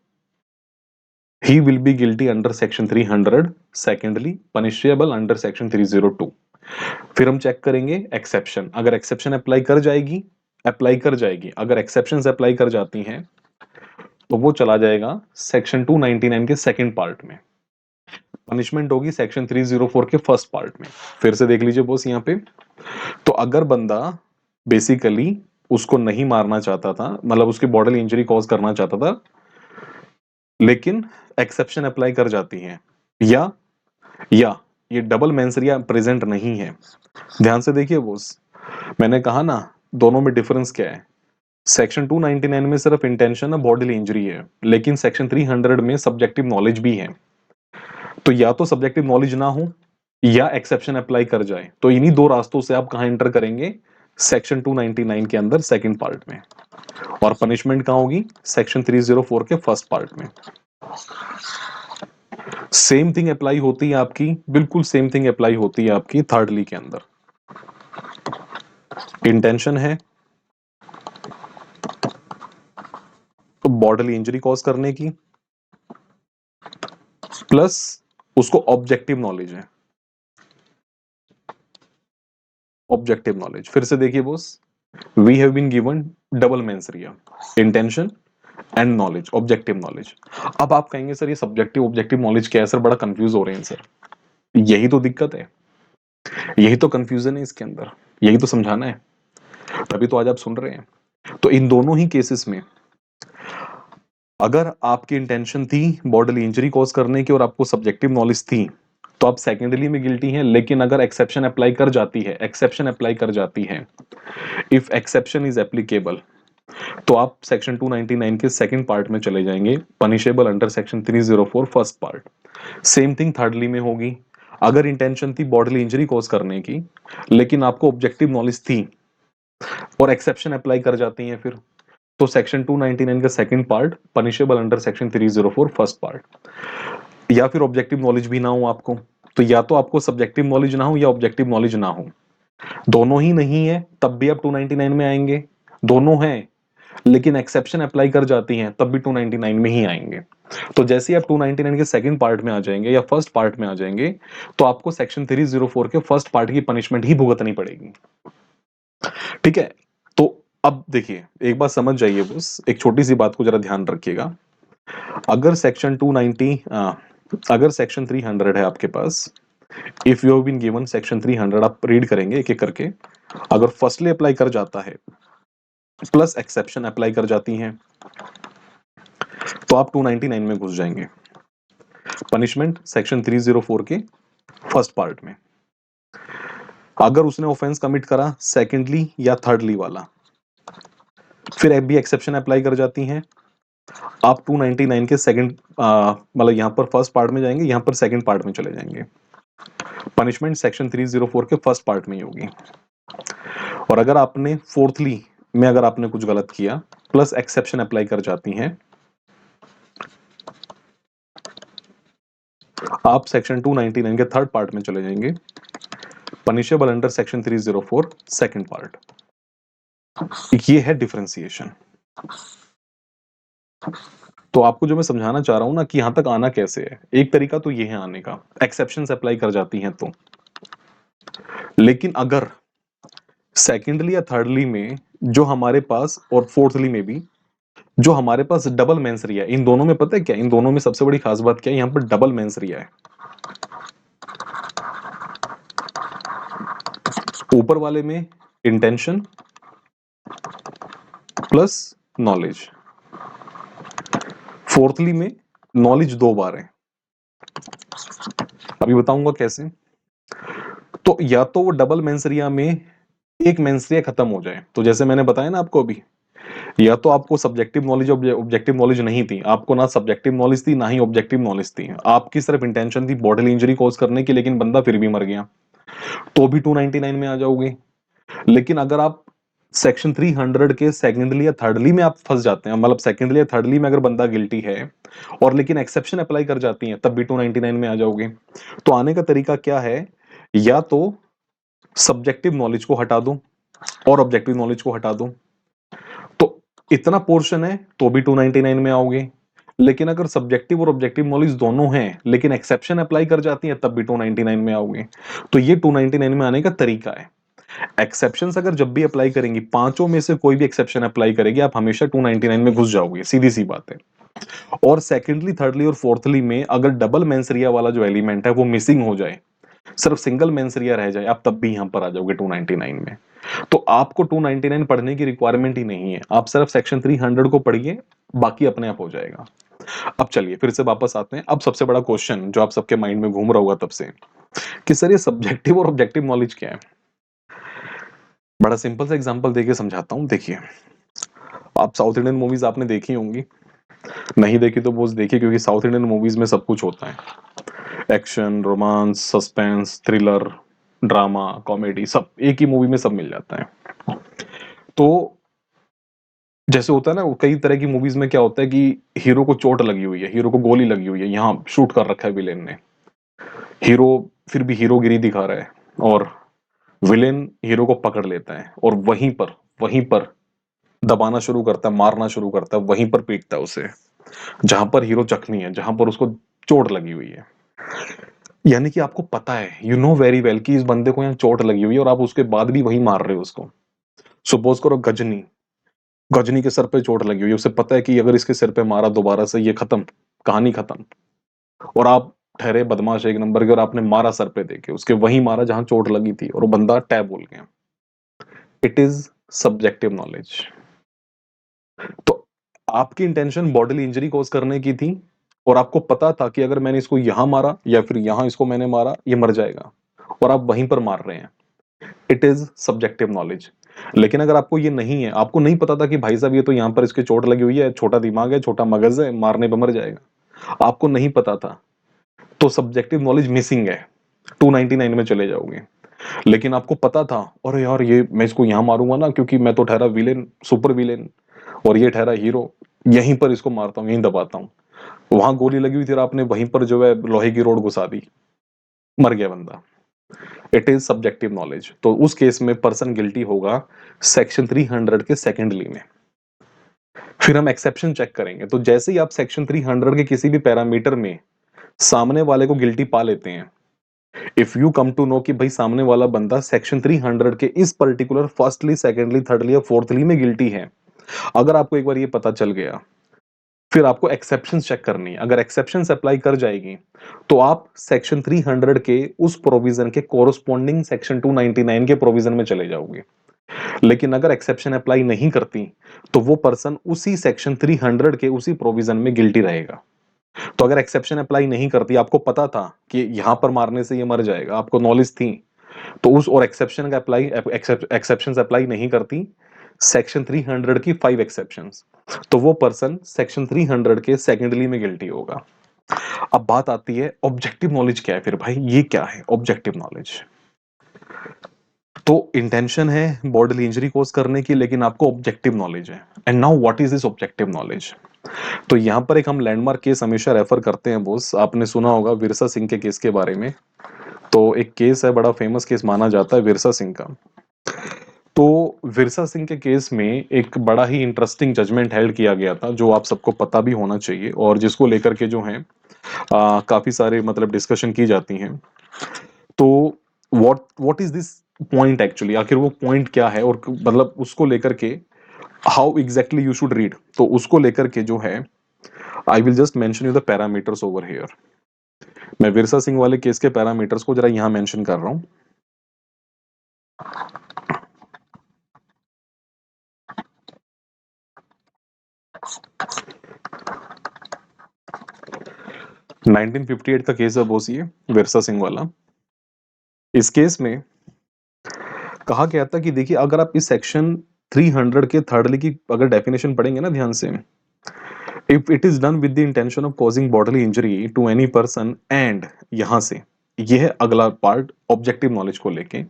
he will be guilty under section 300 secondly punishable under section 302। फिर हम चेक करेंगे एक्सेप्शन, अगर एक्सेप्शन अप्लाई कर जाएगी अगर एक्सेप्शन अप्लाई कर जाती हैं तो वो चला जाएगा सेक्शन 299 के सेकंड पार्ट में, पनिशमेंट होगी सेक्शन 304 के फर्स्ट पार्ट में। फिर से देख लीजिए बॉस यहाँ पे, तो अगर बंदा बेसिकली उसको नहीं मारना चाहता था, मतलब उसकी बॉडीली इंजरी कॉज करना चाहता था, लेकिन एक्सेप्शन अप्लाई कर जाती हैं, या ये डबल मेंसरिया प्रेजेंट नहीं है। ध्यान से देखिए बॉस, मैंने कहा ना दोनों में डिफरेंस क्या है। सेक्शन 299 में सिर्फ इंटेंशन है बॉडीली इंजरी है, लेकिन सेक्शन 300 में सब्जेक्टिव नॉलेज भी है। तो या तो सब्जेक्टिव नॉलेज ना हो या एक्सेप्शन अप्लाई कर जाए, तो इन्हीं दो रास्तों से आप कहां एंटर करेंगे, सेक्शन 299 के अंदर सेकंड पार्ट में, और पनिशमेंट कहां होगी, सेक्शन 304 के फर्स्ट पार्ट में। सेम थिंग अप्लाई होती है आपकी, बिल्कुल सेम थिंग अप्लाई होती है आपकी थर्डली के अंदर। इंटेंशन है तो बॉडीली इंजरी कॉज करने की, प्लस उसको ऑब्जेक्टिव नॉलेज है, ऑब्जेक्टिव नॉलेज। फिर से देखिए boss, we have been given double mens rea, intention and knowledge, objective knowledge. अब आप कहेंगे सर ये सब्जेक्टिव ऑब्जेक्टिव नॉलेज क्या है सर, बड़ा कंफ्यूज हो रहे हैं सर। यही तो दिक्कत है, यही तो कंफ्यूजन है इसके अंदर, यही तो समझाना है, तभी तो आज आप सुन रहे हैं। तो इन दोनों ही केसेस में अगर आपकी इंटेंशन थी बॉडीली इंजरी कॉज करने की और आपको सब्जेक्टिव नॉलेज थी, तो आप सेकेंडली में गिल्टी हैं। लेकिन अगर एक्सेप्शन अप्लाई कर जाती है, इफ एक्सेप्शन इज एप्लीकेबल, तो आप सेक्शन 299 के सेकंड पार्ट में चले जाएंगे, punishable under section 304 first part. Same thing thirdly में होगी, अगर इंटेंशन थी बॉडीली इंजरी कॉज करने की लेकिन आपको ऑब्जेक्टिव नॉलेज थी और एक्सेप्शन अप्लाई कर जाती हैं फिर, तो सेक्शन 299 का second part punishable under section 304 first part. या फिर ऑब्जेक्टिव नॉलेज भी ना हो आपको, तो या तो आपको सब्जेक्टिव नॉलेज ना हो या ऑब्जेक्टिव नॉलेज ना हो, दोनों ही नहीं है तब भी आप 299 में आएंगे, दोनों हैं लेकिन एक्सेप्शन अप्लाई कर जाती हैं तब भी 299 में ही आएंगे। तो जैसे ही आप 299 के सेकंड पार्ट में आ जाएंगे या फर्स्ट पार्ट में आ जाएंगे, तो आपको सेक्शन 304 के फर्स्ट पार्ट की पनिशमेंट ही भुगतनी पड़ेगी। ठीक है, तो अब देखिए एक बात समझ जाइए बस, एक छोटी सी बात को जरा ध्यान रखिएगा। अगर सेक्शन 290 अगर सेक्शन 300 है आपके पास, if you have been given section 300, आप रीड करेंगे एक एक करके। अगर फर्स्टली अप्लाई कर जाता है प्लस एक्सेप्शन अप्लाई कर जाती हैं, तो आप 299 में घुस जाएंगे, पनिशमेंट सेक्शन 304 के फर्स्ट पार्ट में। अगर उसने ऑफेंस कमिट करा सेकेंडली या थर्डली वाला, फिर एफ बी एक्सेप्शन अप्लाई कर जाती हैं, आप 299 के सेकंड मतलब यहां पर फर्स्ट पार्ट में जाएंगे, यहां पर सेकंड पार्ट में चले जाएंगे, पनिशमेंट सेक्शन 304 के फर्स्ट पार्ट में ही होगी। और अगर आपने फोर्थली में अगर आपने कुछ गलत किया प्लस एक्सेप्शन अप्लाई कर जाती हैं, आप सेक्शन 299 के थर्ड पार्ट में चले जाएंगे, punishable under section 304 second part. ये है डिफरेंशिएशन। तो आपको जो मैं समझाना चाह रहा हूं ना कि यहां तक आना कैसे है, एक तरीका तो ये है आने का, एक्सेप्शंस अप्लाई कर जाती हैं तो। लेकिन अगर सेकेंडली या थर्डली में जो हमारे पास, और फोर्थली में भी जो हमारे पास डबल मेंसरिया है, इन दोनों में पता है क्या, इन दोनों में सबसे बड़ी खास बात क्या है, यहाँ पर डबल मेंसरिया है। ऊपर वाले में इंटेंशन प्लस नॉलेज, फोर्थली में नॉलेज 2 बार है। अभी बताऊंगा कैसे। तो या तो वो डबल मेंसरिया में एक मेंसरिया खत्म हो जाए, तो जैसे मैंने बताया ना आपको अभी, या तो आपको सब्जेक्टिव नॉलेज ऑब्जेक्टिव नॉलेज नहीं थी, आपको ना सब्जेक्टिव नॉलेज थी ना ही ऑब्जेक्टिव नॉलेज थी, आपकी सिर्फ इंटेंशन थी बॉडीली इंजरी कॉज करने की, लेकिन बंदा फिर भी मर गया, तो भी 299 में आ जाओगे। लेकिन अगर आप सेक्शन 300 के सेकेंडली या थर्डली में आप फंस जाते हैं, मतलब सेकेंडली या थर्डली में अगर बंदा गिल्टी है और लेकिन एक्सेप्शन अप्लाई कर जाती है, तब भी 299 में आ जाओगे। तो आने का तरीका क्या है, या तो सब्जेक्टिव नॉलेज को हटा दूं और ऑब्जेक्टिव नॉलेज को हटा दूं, तो इतना पोर्शन है तो भी 299 में आओगे। लेकिन अगर सब्जेक्टिव और ऑब्जेक्टिव नॉलेज दोनों हैं लेकिन एक्सेप्शन अप्लाई कर जाती है, तब भी 299 में आओगे। तो ये 299 में आने का तरीका है। एक्सेप्शंस अगर जब भी अप्लाई करेंगी, पांचों में से कोई भी एक्सेप्शन अप्लाई करेगी, आप हमेशा 299 में घुस जाओगे, सीधी सी बात है। और सेकेंडली, थर्डली और फोर्थली में अगर डबल मेंसरिया वाला जो एलिमेंट है वो मिसिंग हो जाए, सिर्फ सिंगल मेंसरिया रह जाए, आप तब भी यहां पर आ जाओगे 299 में। तो आपको 299 पढ़ने की रिक्वायरमेंट ही नहीं है, आप सिर्फ सेक्शन 300 को पढ़िए, बाकी अपने आप हो जाएगा। अब चलिए फिर से वापस आते हैं। अब सबसे बड़ा क्वेश्चन जो आप सबके माइंड में घूम रहा होगा तब से, कि सर ये सब्जेक्टिव और ऑब्जेक्टिव नॉलेज क्या है। बड़ा सिंपल सा एग्जांपल देके समझाता हूं। देखिए, आप साउथ इंडियन मूवीज आपने देखी होंगी, नहीं देखी तो वो देखिए, क्योंकि साउथ इंडियन मूवीज में सब कुछ होता है, action, romance, suspense, thriller, drama, comedy, सब एक ही मूवी में सब मिल जाता है। तो जैसे होता है ना, कई तरह की मूवीज में क्या होता है कि हीरो को चोट लगी हुई है, हीरो को गोली लगी हुई है, यहाँ शूट कर रखा है विलेन ने, हीरो फिर भी हीरोगिरी दिखा रहा है, और विलेन हीरो को पकड़ लेता है और वहीं पर दबाना शुरू करता है, मारना शुरू करता है, वहीं पर पीटता है उसे, जहां पर हीरो जख्मी है, जहां पर उसको चोट लगी हुई है। यानी कि आपको पता है, यू नो वेरी वेल कि इस बंदे को यहाँ चोट लगी हुई है, और आप उसके बाद भी वही मार रहे हो उसको। सपोज करो गजनी, गजनी के सर पे चोट लगी हुई है, उसे पता है कि अगर इसके सिर पे मारा दोबारा से ये खत्म, कहानी खत्म, और आप ठहरे बदमाश एक नंबर के, और आपने मारा सर पे देके, उसके वही मारा जहां चोट लगी थी, और वो बंदा टैब बोल गया। It is subjective knowledge. तो आपकी इंटेंशन बॉडीली इंजरी कॉज करने की थी, और आपको पता था कि अगर मैंने इसको यहां मारा या फिर यहां इसको मैंने मारा, ये मर जाएगा, और आप वहीं पर मार रहे हैं। It is subjective knowledge. लेकिन अगर आपको ये नहीं है, आपको नहीं पता था कि भाई साहब ये तो यहां पर इसके चोट लगी हुई है, छोटा दिमाग है, छोटा मगज है, मारने पर मर जाएगा, आपको नहीं पता था, तो सब्जेक्टिव नॉलेज मिसिंग है, 299 में चले जाओगे। लेकिन आपको पता था, अरे यार ये मैं इसको यहां मारूंगा ना, क्योंकि मैं तो ठहरा विलेन, सुपर विलेन, और ये ठहरा हीरो, यहीं पर इसको मारता हूँ, यहीं दबाता हूँ, वहां गोली लगी हुई थी, आपने वहीं पर जो है लोहे की रोड घुसा दी, मर गया बंदा। It is subjective knowledge. तो उस केस में पर्सन गिल्टी होगा सेक्शन 300 के सेकेंडली में। फिर हम एक्सेप्शन चेक करेंगे। तो जैसे ही आप सेक्शन 300 के किसी भी पैरामीटर में सामने वाले को गिल्टी पा लेते हैं, if you come to know कि भाई सामने वाला बंदा सेक्शन 300 के इस पर्टिकुलर फर्स्टली, सेकेंडली, थर्डली या फोर्थली में गिल्टी है, अगर आपको एक बार ये पता चल गया, फिर आपको एक्सेप्शन चेक करनी है। अगर एक्सेप्शन अप्लाई कर जाएगी, तो आप सेक्शन 300 के उस प्रोविजन के कोरोस्पोंडिंग सेक्शन 299 के प्रोविजन में चले जाओगे। लेकिन अगर एक्सेप्शन अप्लाई नहीं करती, तो वो पर्सन उसी सेक्शन 300 के उसी प्रोविजन में गिल्टी रहेगा। तो अगर एक्सेप्शन अप्लाई नहीं करती, आपको पता था कि यहां पर मारने से ये मर जाएगा, आपको नॉलेज थी, तो उस और एक्सेप्शन का अप्लाई, एक्सेप्शन अप्लाई नहीं करती सेक्शन 300 की 5 एक्सेप्शंस, तो वो पर्सन सेक्शन 300 के सेकेंडली में गिल्टी होगा। अब बात आती है ऑब्जेक्टिव नॉलेज क्या है। फिर भाई ये क्या है ऑब्जेक्टिव नॉलेज। तो इंटेंशन है बॉडीली इंजरी कॉज करने की, लेकिन आपको ऑब्जेक्टिव नॉलेज है। And now what is this objective knowledge. तो यहां पर एक हम लैंडमार्क केस हमेशा रेफर करते हैं बोस, आपने सुना होगा विरसा सिंह के केस के बारे में। तो एक केस है, बड़ा फेमस केस माना जाता है विरसा सिंह का। तो विरसा सिंह के केस में एक बड़ा ही इंटरेस्टिंग जजमेंट हेल्ड किया गया था, जो आप सबको पता भी होना चाहिए, और जिसको लेकर के जो है काफी सारे मतलब डिस्कशन की जाती हैं। तो what what is this point actually, आखिर वो पॉइंट क्या है, और मतलब उसको लेकर के how exactly you should read, तो उसको लेकर के जो है I will just mention you the parameters over here. मैं विरसा सिंह वाले केस के पैरामीटर्स को जरा यहां मेंशन कर रहा हूं। 1958 का केस है बोस, ये विरसा सिंह वाला। इस केस में कहा गया था कि देखिए, अगर आप इस सेक्शन 300 के थर्डली की अगर डेफिनेशन पढ़ेंगे ना ध्यान से, if it is done with the intention of causing bodily injury to any person and, यहां से यह है अगला पार्ट ऑब्जेक्टिव नॉलेज को लेके,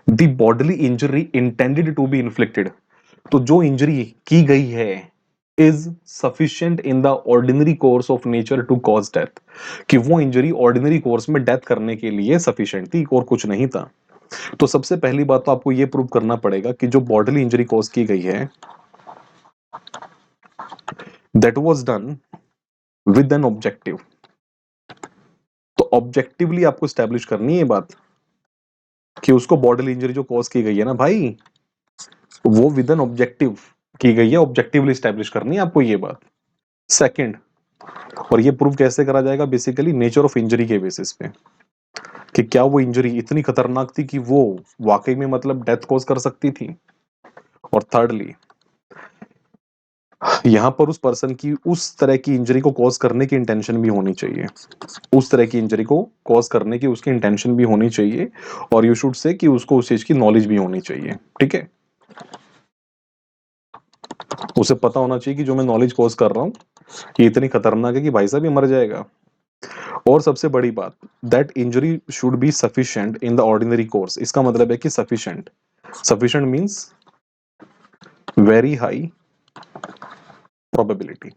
the bodily injury intended to be inflicted, तो जो इंजरी की गई है is sufficient in the ordinary course of nature to cause death, कि वो इंजरी ऑर्डिनरी कोर्स में डेथ करने के लिए सफिशिएंट थी और कुछ नहीं था। तो सबसे पहली बात तो आपको ये प्रूव करना पड़ेगा कि जो बॉडीली इंजरी कॉज की गई है that was done with an objective. तो ऑब्जेक्टिवली आपको स्टैब्लिश करनी है बात कि उसको बॉडीली इंजरी जो कॉज की गई है ना भाई, वो विद एन ऑब्जेक्टिव की गई है, ऑब्जेक्टिवली स्टैब्लिश करनी है आपको ये बात। सेकंड, और ये प्रूव कैसे करा जाएगा, बेसिकली नेचर ऑफ इंजरी के बेसिस पे, कि क्या वो इंजरी इतनी खतरनाक थी कि वो वाकई में मतलब डेथ कॉज कर सकती थी। और थर्डली, यहां पर उस पर्सन की उस तरह की इंजरी को कॉज करने की इंटेंशन भी होनी चाहिए, उस तरह की इंजरी को कॉज करने की उसकी इंटेंशन भी होनी चाहिए, और यू शुड से कि उसको उस चीज की नॉलेज भी होनी चाहिए। ठीक है, उसे पता होना चाहिए कि जो मैं नॉलेज कॉज कर रहा हूँ ये इतनी खतरनाक है कि भाई साहब ये मर जाएगा। और सबसे बड़ी बात, that injury should be sufficient in the ordinary course, इसका मतलब है कि sufficient, sufficient means very high probability,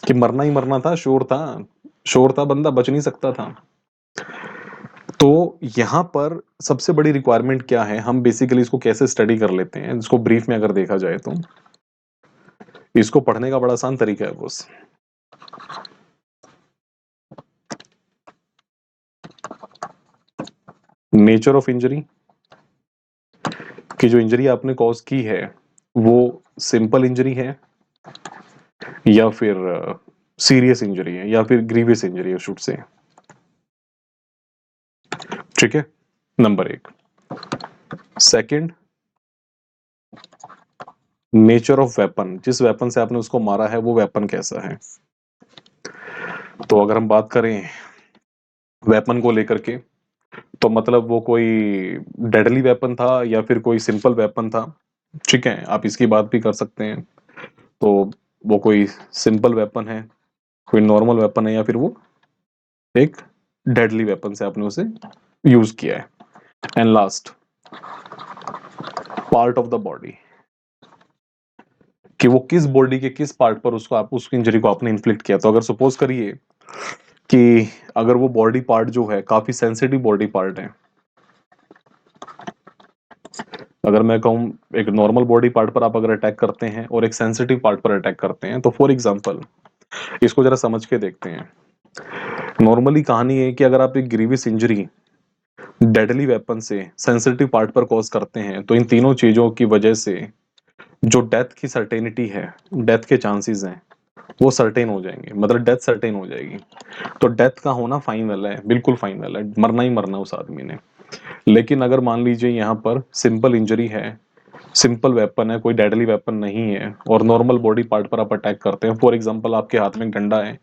कि मरना ही मरना था, श्योर था, श्योर था, बंदा बच नहीं सकता था। तो यहां पर सबसे बड़ी रिक्वायरमेंट क्या है, हम बेसिकली इसको कैसे स्टडी कर लेते हैं, इसको ब्रीफ में अगर देखा जाए तो इसको पढ़ने का बड़ा आसान तरीका है बस। नेचर ऑफ इंजरी, कि जो इंजरी आपने कॉज की है वो सिंपल इंजरी है या फिर सीरियस इंजरी है या फिर ग्रीवियस इंजरी है शुड से। ठीक है, नंबर एक। सेकंड, नेचर ऑफ वेपन, जिस वेपन से आपने उसको मारा है वो वेपन कैसा है। तो अगर हम बात करें वेपन को लेकर के, तो मतलब वो कोई डेडली वेपन था या फिर कोई सिंपल वेपन था। ठीक है, आप इसकी बात भी कर सकते हैं। तो वो कोई सिंपल वेपन है, कोई नॉर्मल वेपन है, या फिर वो एक डेडली वेपन से आपने उसे यूज किया है। And last, part of the body, कि वो किस बॉडी के किस पार्ट पर उसको आप उस इंजरी को आपने इन्फ्लिक्ट किया। तो अगर सपोज करिए कि अगर वो बॉडी पार्ट जो है काफी सेंसिटिव बॉडी पार्ट है, अगर मैं कहूँ एक नॉर्मल बॉडी पार्ट पर आप अगर अटैक करते हैं और एक सेंसिटिव पार्ट पर अटैक करते हैं, तो फॉर एग्जांपल इसको जरा समझ के देखते हैं। नॉर्मली कहानी है कि अगर आप एक ग्रीवियस इंजरी डेडली वेपन से सेंसिटिव पार्ट पर कॉज करते हैं, तो इन तीनों चीजों की वजह से जो डेथ की सर्टेनिटी है, डेथ के चांसेस हैं, वो सर्टेन हो जाएंगे, मतलब डेथ सर्टेन हो जाएगी। तो डेथ का होना फाइनल है, बिल्कुल फाइनल है, मरना ही मरना उस आदमी ने। लेकिन अगर मान लीजिए यहाँ पर सिंपल इंजरी है, सिंपल वेपन है, कोई डेडली वेपन नहीं है, और नॉर्मल बॉडी पार्ट पर आप अटैक करते हैं, फॉर एग्जांपल आपके हाथ में एक डंडा है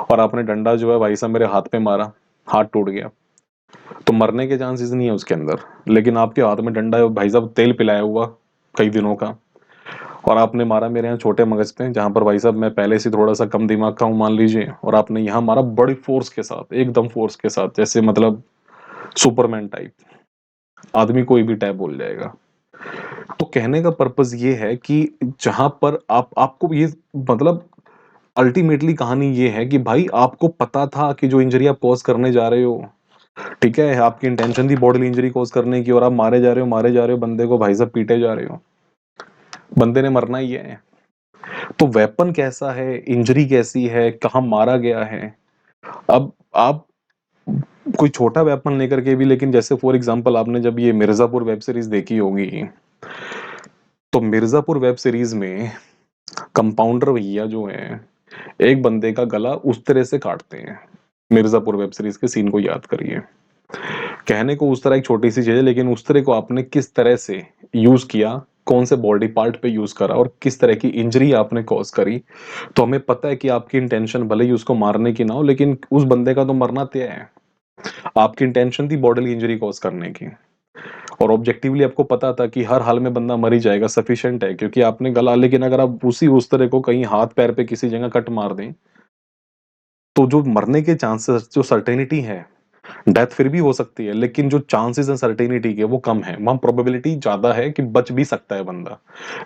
और आपने डंडा जो है भाई साहब मेरे हाथ पे मारा, हाथ टूट गया, तो मरने के चांसेस नहीं है उसके अंदर। लेकिन आपके हाथ में डंडा है भाई साहब, तेल पिलाया हुआ कई दिनों का, और आपने मारा मेरे यहाँ छोटे मगज पे, जहां पर भाई साहब मैं पहले से थोड़ा सा कम दिमाग का हूँ मान लीजिए, और आपने यहाँ मारा बड़ी फोर्स के साथ, एकदम फोर्स के साथ, जैसे मतलब सुपरमैन टाइप, आदमी कोई भी टाइप बोल जाएगा। तो कहने का पर्पस ये है कि जहां पर आपको ये मतलब अल्टीमेटली कहानी ये है कि भाई आपको पता था कि जो इंजरी आप कॉज करने जा रहे हो, ठीक है, आपकी इंटेंशन थी बॉडीली इंजरी कॉज करने की, और आप मारे जा रहे हो, मारे जा रहे हो, बंदे को भाई साहब पीटे जा रहे हो, बंदे ने मरना ही है। तो वेपन कैसा है, इंजरी कैसी है, कहाँ मारा गया है, अब आप कोई छोटा वेपन लेकर के भी, लेकिन जैसे फॉर एग्जांपल आपने जब ये मिर्जापुर वेब सीरीज देखी होगी, तो मिर्जापुर वेब सीरीज में कंपाउंडर भैया जो हैं एक बंदे का गला उस तरह से काटते हैं। मिर्जापुर वेब सीरीज के सीन को याद करिए। कहने को उस तरह एक छोटी सी चीज है, लेकिन उस तरह को आपने किस तरह से यूज किया, कौन से बॉडी पार्ट पे यूज करा और किस तरह की इंजरी आपने कॉज करी, तो हमें पता है कि आपकी इंटेंशन भले ही उसको मारने की ना हो, लेकिन उस बंदे का तो मरना तय है। आपकी इंटेंशन थी बॉडीली इंजरी कॉज करने की, और ऑब्जेक्टिवली आपको पता था कि हर हाल में बंदा मर ही जाएगा, सफिशिएंट है क्योंकि आपने गला। लेकिन अगर आप उस तरह को कहीं हाथ पैर पे किसी जगह कट मार दें, तो जो मरने के चांसेस, जो सर्टेनिटी है, डेथ फिर भी हो सकती है, लेकिन जो चांसेस हैं सर्टेनिटी के वो कम है, वहां प्रोबेबिलिटी ज्यादा है कि बच भी सकता है बंदा।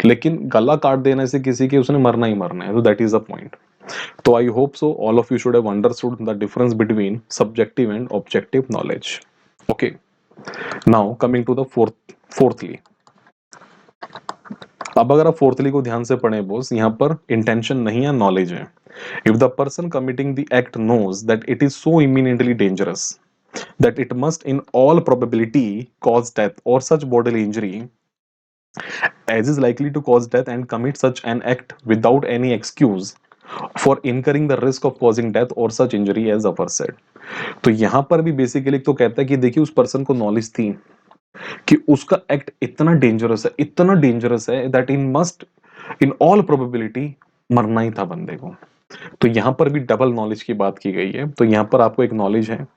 लेकिन गला काट देने से किसी के उसने मरना ही मरना है, तो दैट इज द पॉइंट। तो I hope so all of you should have understood the difference between subjective and objective knowledge. Okay, now coming to the fourthly. अब अगर आप फोर्थली को ध्यान से पढ़ें बॉस, यहाँ पर इंटेंशन नहीं है, नॉलेज है। If the person committing the act knows that it is so imminently dangerous that it must in all probability cause death or such bodily injury as is likely to cause death and commit such an act without any excuse for incurring the risk of causing death or such injury as aforesaid। तो यहां पर भी basically तो कहता है कि देखिए उस पर्सन को नॉलेज थी कि उसका एक्ट इतना डेंजरस है that in must in all probability मरना ही था बंदे को। तो यहां पर भी डबल नॉलेज की बात की गई है। तो यहां पर आपको एक नॉलेज है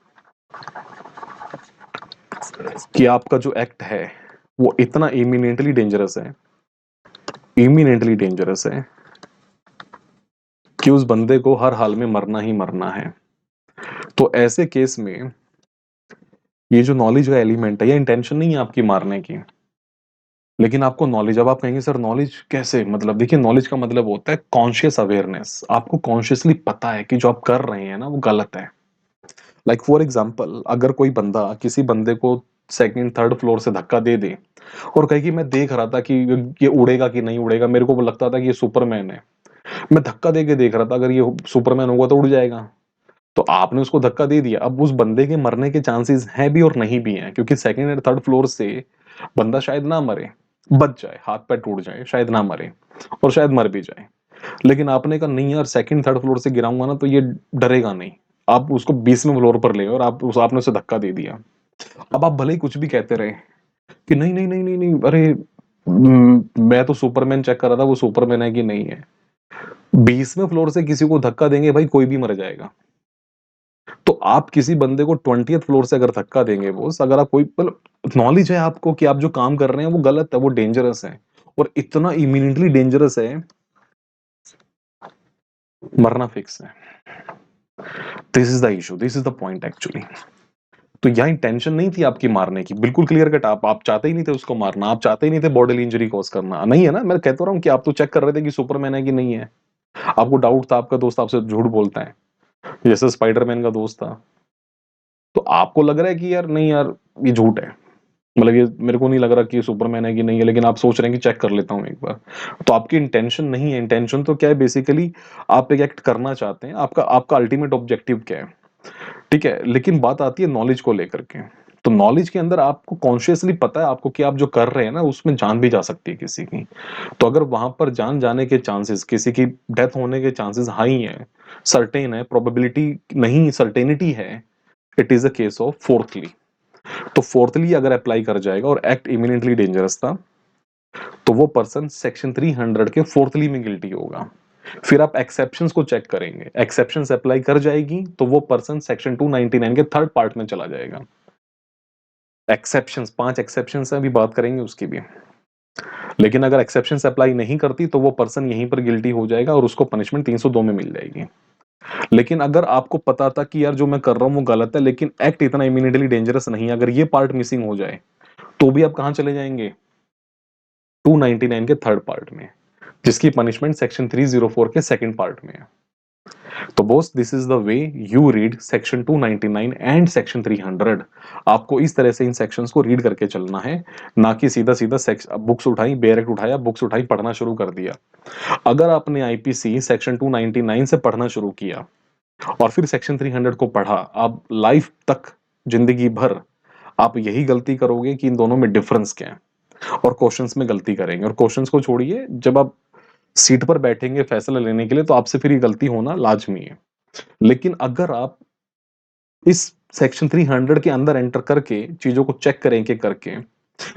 कि आपका जो एक्ट है वो इतना इमिनेंटली डेंजरस है कि उस बंदे को हर हाल में मरना ही मरना है। तो ऐसे केस में ये जो नॉलेज का एलिमेंट है, ये इंटेंशन नहीं है आपकी मारने की, लेकिन आपको नॉलेज। अब आप कहेंगे सर नॉलेज कैसे, मतलब देखिए नॉलेज का मतलब होता है कॉन्शियस अवेयरनेस। आपको कॉन्शियसली पता है कि जो आप कर रहे हैं ना वो गलत है। लाइक फॉर एग्जाम्पल, अगर कोई बंदा किसी बंदे को सेकंड थर्ड फ्लोर से धक्का दे दे और कहे कि मैं देख रहा था कि ये उड़ेगा कि नहीं उड़ेगा, मेरे को लगता था कि ये सुपरमैन है, मैं धक्का दे के देख रहा था अगर ये सुपरमैन होगा तो उड़ जाएगा, तो आपने उसको धक्का दे दिया। अब उस बंदे के मरने के चांसेस हैं भी और नहीं भी हैं, क्योंकि सेकंड एंड थर्ड फ्लोर से बंदा शायद ना मरे, बच जाए, हाथ पैर टूट जाए, शायद ना मरे और शायद मर भी जाए। लेकिन आपने कहा नहीं यार, सेकंड थर्ड फ्लोर से गिराऊंगा ना तो ये डरेगा नहीं। आप उसको 20वें फ्लोर पर ले और आपने उसे धक्का दे दिया। अब आप भले ही कुछ भी कहते रहे कि नहीं नहीं नहीं नहीं नहीं, अरे मैं तो सुपरमैन चेक कर रहा था वो सुपरमैन है कि नहीं है। 20वें फ्लोर से किसी को धक्का देंगे भाई, कोई भी मर जाएगा। तो आप किसी बंदे को 20th फ्लोर से अगर धक्का देंगे बॉस, अगर आप कोई मतलब नॉलेज है आपको कि आप जो काम कर रहे हैं वो गलत है, वो डेंजरस है और इतना इमिनेंटली डेंजरस है, मरना फिक्स है। This is the issue, this is the point actually. तो यहाँ इंटेंशन नहीं थी आपकी मारने की, बिल्कुल क्लियर कट। आप चाहते ही नहीं थे उसको मारना, आप चाहते ही नहीं थे बॉडी इंजरी कॉज करना, नहीं है ना। मैं कहता रहा हूँ कि आप तो चेक कर रहे थे कि सुपरमैन है कि नहीं है। आपको डाउट था, आपका दोस्त आपसे झूठ बोलता है, जैसे स्पाइडरमैन का दोस्त था। तो आपको लग रहा है कि यार नहीं यार ये झूठ है, मतलब ये मेरे को नहीं लग रहा कि ये सुपरमैन है कि नहीं है, लेकिन आप सोच रहे हैं कि चेक कर लेता हूं एक बार। तो आपकी इंटेंशन नहीं है। इंटेंशन तो क्या है बेसिकली, आप एक एक्ट करना चाहते हैं, आपका आपका अल्टीमेट ऑब्जेक्टिव क्या है, ठीक है। लेकिन बात आती है नॉलेज को लेकर के। तो नॉलेज के अंदर आपको कॉन्शियसली पता है आपको कि आप जो कर रहे हैं ना उसमें जान भी जा सकती है किसी की। तो अगर वहां पर जान जाने के चांसेस, किसी की डेथ होने के चांसेस हाई है, सर्टेन है, प्रोबेबिलिटी नहीं सर्टेनिटी है, it is a case of fourthly. तो फोर्थली अगर अप्लाई कर जाएगा और एक्ट इमिनेंटली डेंजरस था, तो वो पर्सन सेक्शन 300 के फोर्थली में गिल्टी होगा। फिर आप एक्सेप्शंस को चेक करेंगे, एक्सेप्शंस अप्लाई कर जाएगी तो वो पर्सन सेक्शन 299 के थर्ड पार्ट में चला जाएगा। एक्सेप्शंस, 5 एक्सेप्शंस है, अभी बात करेंगे उसकी भी। लेकिन अगर एक्सेप्शंस अप्लाई नहीं करती तो वो पर्सन यहीं पर गिल्टी हो जाएगा और उसको पनिशमेंट 302 में मिल जाएगी। लेकिन अगर आपको पता था कि यार जो मैं कर रहा हूं वो गलत है, लेकिन एक्ट इतना इमिनेटली डेंजरस नहीं है, अगर ये पार्ट मिसिंग हो जाए तो भी आप कहां चले जाएंगे, 299 के थर्ड पार्ट में, जिसकी पनिशमेंट सेक्शन 304 के सेकंड पार्ट में है। तो Bose this is the way you read section 299 and section 300। आपको इस तरह से इन सेक्शंस को रीड करके चलना है, ना कि सीधा सीधा बुक्स उठाई, बेरेक्ट उठाया, बुक्स उठाई, पढ़ना शुरू कर दिया। अगर आपने आईपीसी सेक्शन 299 से पढ़ना शुरू किया और फिर सेक्शन 300 को पढ़ा, आप लाइफ तक जिंदगी भर आप यही गलती करोगे कि इन दोनों में डिफरेंस क्या है, और क्वेश्चंस में गलती करेंगे। और क्वेश्चंस को छोड़िए, जब आप सीट पर बैठेंगे फैसला लेने के लिए तो आपसे फिर ये गलती होना लाजमी है। लेकिन अगर आप इस सेक्शन 300 के अंदर एंटर करके चीजों को चेक करें के करके,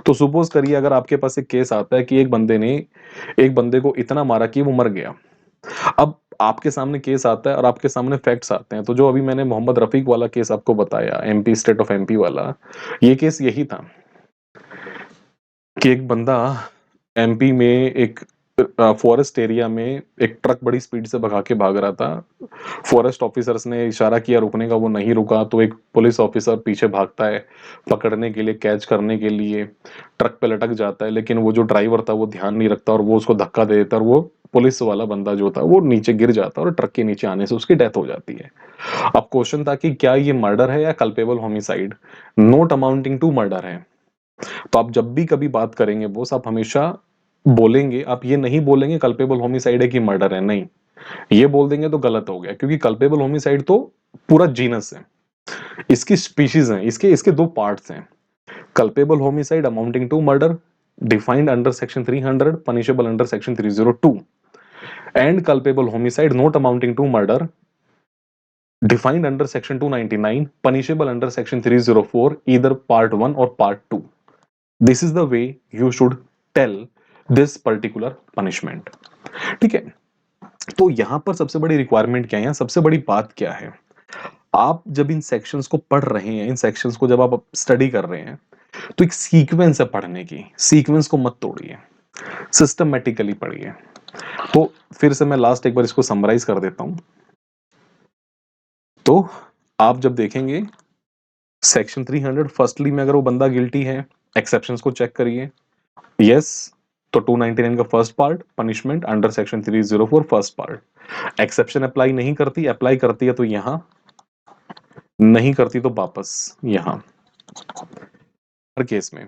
तो सपोज करिए अगर आपके पास एक केस आता है कि एक बंदे ने एक बंदे को इतना मारा कि वो मर गया। अब आपके सामने केस आता है और आपके सामने फैक्ट्स आते हैं। तो जो अभी मैंने मोहम्मद रफीक वाला केस आपको बताया, एमपी, स्टेट ऑफ एमपी वाला, ये केस यही था कि एक बंदा एमपी में एक फॉरेस्ट एरिया में एक ट्रक बड़ी स्पीड से भगा के भाग रहा था। फॉरेस्ट ऑफिसर्स ने इशारा किया रुकने का, वो नहीं रुका, तो एक पुलिस ऑफिसर पीछे भागता है पकड़ने के लिए, कैच करने के लिए। ट्रक पे लटक जाता है, लेकिन वो जो ड्राइवर था वो ध्यान नहीं रखता और वो उसको धक्का दे देता, और वो पुलिस वाला बंदा जो था वो नीचे गिर जाता है और ट्रक के नीचे आने से उसकी डेथ हो जाती है। अब क्वेश्चन था कि क्या ये मर्डर है या culpable homicide, not amounting to murder है। तो आप जब भी कभी बात करेंगे बोस, आप हमेशा बोलेंगे, आप ये नहीं बोलेंगे कल्पेबल होमिसाइड है कि मर्डर है, नहीं। ये बोल देंगे तो गलत हो गया, क्योंकि कल्पेबल होमिसाइड तो पूरा जीनस है, इसकी स्पीशीज हैं, इसके इसके दो पार्ट्स हैं। Culpable homicide amounting to murder, defined under section 300, punishable under section 302, and culpable homicide not amounting to murder, defined under section 299, punishable under section 304, either part 1 or part 2. This is the way you should tell this particular punishment. ठीक है। तो यहां पर सबसे बड़ी requirement क्या है, सबसे बड़ी बात क्या है, आप जब इन सेक्शंस को पढ़ रहे हैं, इन सेक्शंस को जब आप स्टडी कर रहे हैं, तो एक सीक्वेंस है पढ़ने की, सीक्वेंस को मत तोड़िए, सिस्टमेटिकली पढ़िए। तो फिर से मैं लास्ट एक बार इसको समराइज कर देता हूं। तो आप जब देखेंगे सेक्शन 300 फर्स्टली में अगर वो बंदा गिल्टी है, एक्सेप्शंस को चेक करिए। यस, तो 299 का first part punishment under section 304 first part. Exception apply नहीं करती, अप्लाई करती है तो यहां, नहीं करती तो वापस यहां, हर केस में।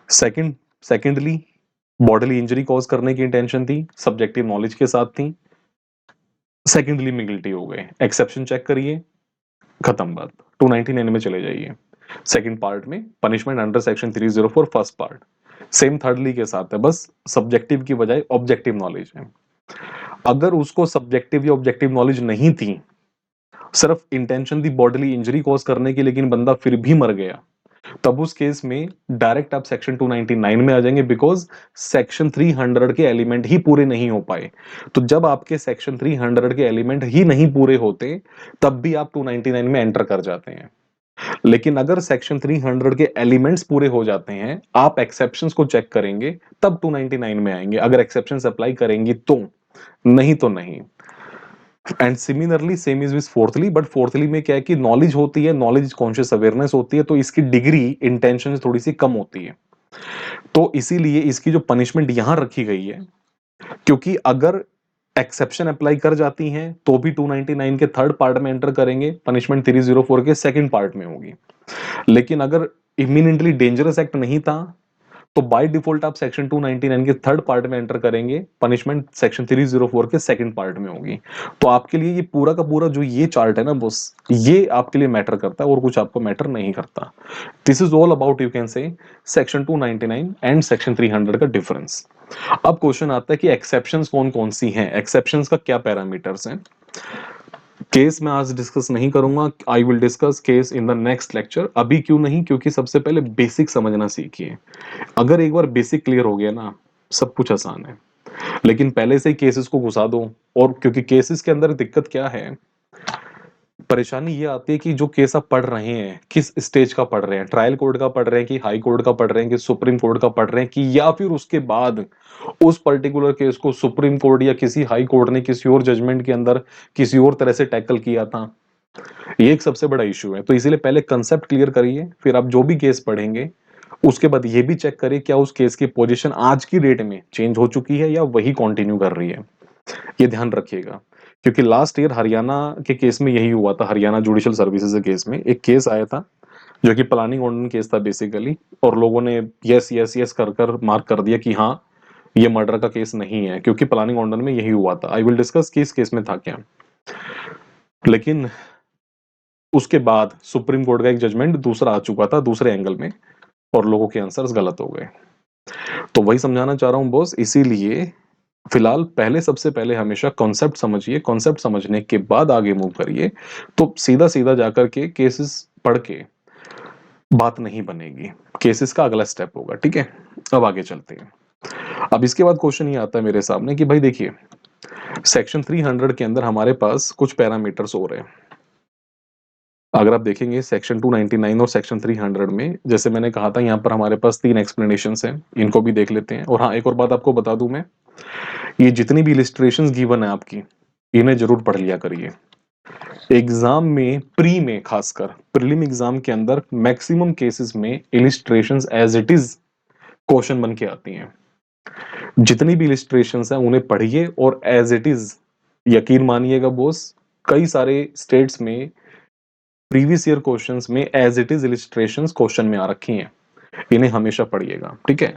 Second secondly bodily injury cause करने की इंटेंशन थी, सब्जेक्टिव नॉलेज के साथ थी, सेकेंडली में गिल्टी हो गए। एक्सेप्शन चेक करिए, खत्म बात, 299 में चले जाइए। सेकंड पार्ट में punishment under section 304 first part, same thirdly के साथ है, बस सब्जेक्टिव की बजाय ऑब्जेक्टिव नॉलेज है। अगर उसको सब्जेक्टिव या ऑब्जेक्टिव नॉलेज नहीं थी, सिर्फ इंटेंशन थी बॉडीली इंजरी कॉज करने की, लेकिन बंदा फिर भी मर गया, तब उस केस में डायरेक्ट आप सेक्शन 299 में आ जाएंगे, बिकॉज सेक्शन 300 के एलिमेंट ही पूरे नहीं हो पाए। तो जब आपके सेक्शन 300 के एलिमेंट ही नहीं पूरे होते, तब भी आप 299 में एंटर कर जाते हैं। लेकिन अगर सेक्शन 300 के एलिमेंट्स पूरे हो जाते हैं, आप एक्सेप्शंस को चेक करेंगे, तब 299 में आएंगे, अगर एक्सेप्शंस अप्लाई करेंगी तो, नहीं तो नहीं। And similarly same is with fourthly, but fourthly में क्या है कि नॉलेज होती है, नॉलेज कॉन्शियस अवेयरनेस होती है, तो इसकी डिग्री इंटेंशन से थोड़ी सी कम होती है। तो इसीलिए इसकी जो पनिशमेंट यहां रखी गई है, क्योंकि अगर एक्सेप्शन अप्लाई कर जाती हैं तो भी 299 के थर्ड पार्ट में एंटर करेंगे, पनिशमेंट 304 के सेकंड पार्ट में होगी। लेकिन अगर इमिनेंटली डेंजरस एक्ट नहीं था, तो बाय डिफॉल्ट आप सेक्शन 299 के थर्ड पार्ट में एंटर करेंगे, पनिशमेंट सेक्शन 304 के सेकंड पार्ट में होगी। तो आपके लिए ये पूरा का पूरा जो ये चार्ट है ना बॉस, ये आपके लिए मैटर करता है और कुछ आपको मैटर नहीं करता। This is all about, you can say, section 299 and section 300 का डिफरेंस। अब क्वेश्चन आता है कि एक्सेप्शंस कौन कौन सी हैं, एक्सेप्शंस का क्या पैरामीटर्स हैं। केस मैं आज डिस्कस नहीं करूंगा, I will discuss case in the next lecture. अभी क्यों नहीं, क्योंकि सबसे पहले बेसिक समझना सीखिए। अगर एक बार बेसिक क्लियर हो गया ना, सब कुछ आसान है। लेकिन पहले से ही केसेस को घुसा दो, और क्योंकि केसेस के अंदर दिक्कत क्या है, परेशानी ये आती है कि जो केस आप पढ़ रहे हैं किस स्टेज का पढ़ रहे हैं, ट्रायल कोर्ट का पढ़ रहे हैं कि हाई कोर्ट का पढ़ रहे हैं कि सुप्रीम कोर्ट का पढ़ रहे हैं, कि या फिर उसके बाद उस पर्टिकुलर केस को सुप्रीम कोर्ट या किसी हाई कोर्ट ने किसी और जजमेंट के अंदर किसी और तरह से टैकल किया था। ये एक सबसे बड़ा इश्यू है। तो इसीलिए पहले कंसेप्ट क्लियर करिए, फिर आप जो भी केस पढ़ेंगे उसके बाद ये भी चेक करिए क्या उस केस की पोजीशन आज की डेट में चेंज हो चुकी है या वही कंटिन्यू कर रही है। ये ध्यान रखिएगा, क्योंकि लास्ट ईयर हरियाणा के केस में यही हुआ था। हरियाणा जुडिशियल सर्विसेज के केस में एक केस आया था जो कि प्लानिंग ऑर्डर केस था बेसिकली, और लोगों ने यस यस यस कर कर मार्क कर दिया कि हाँ ये मर्डर का केस नहीं है, क्योंकि प्लानिंग ऑर्डर में यही हुआ था। आई विल डिस्कस कि इस केस में था क्या। लेकिन उसके बाद सुप्रीम कोर्ट का एक जजमेंट दूसरा आ चुका था दूसरे एंगल में, और लोगों के आंसर्स गलत हो गए। तो वही समझाना चाह रहा हूँ बॉस, इसीलिए फिलहाल पहले सबसे पहले हमेशा कॉन्सेप्ट समझिए, कॉन्सेप्ट समझने के बाद आगे मूव करिए। तो सीधा सीधा जाकर के केसेस पढ़ के बात नहीं बनेगी, केसेस का अगला स्टेप होगा। ठीक है, अब आगे चलते हैं। अब इसके बाद क्वेश्चन ये आता है मेरे सामने कि भाई देखिए, सेक्शन 300 के अंदर हमारे पास कुछ पैरामीटर्स हो रहे हैं। अगर आप देखेंगे सेक्शन 299 और सेक्शन 300 में, जैसे मैंने कहा था, यहाँ पर हमारे पास 3 एक्सप्लेनेशंस हैं, इनको भी देख लेते हैं। और हाँ, एक और बात आपको बता दूं मैं, ये जितनी भी इलिस्ट्रेशंस गिवन है आपकी, इन्हें जरूर पढ़ लिया करिए। एग्जाम में, प्री में, खासकर प्रीलिम एग्जाम के अंदर मैक्सिमम केसेस में illustrations as it is question बन के आती हैं। जितनी भी इलिस्ट्रेशंस हैं उन्हें पढ़िए और एज इट इज, यकीन मानिएगा बॉस, कई सारे स्टेट्स में प्रीवियस ईयर क्वेश्चंस में as it is illustrations question में आ रखी हैं, इन्हें हमेशा पढ़िएगा। ठीक है,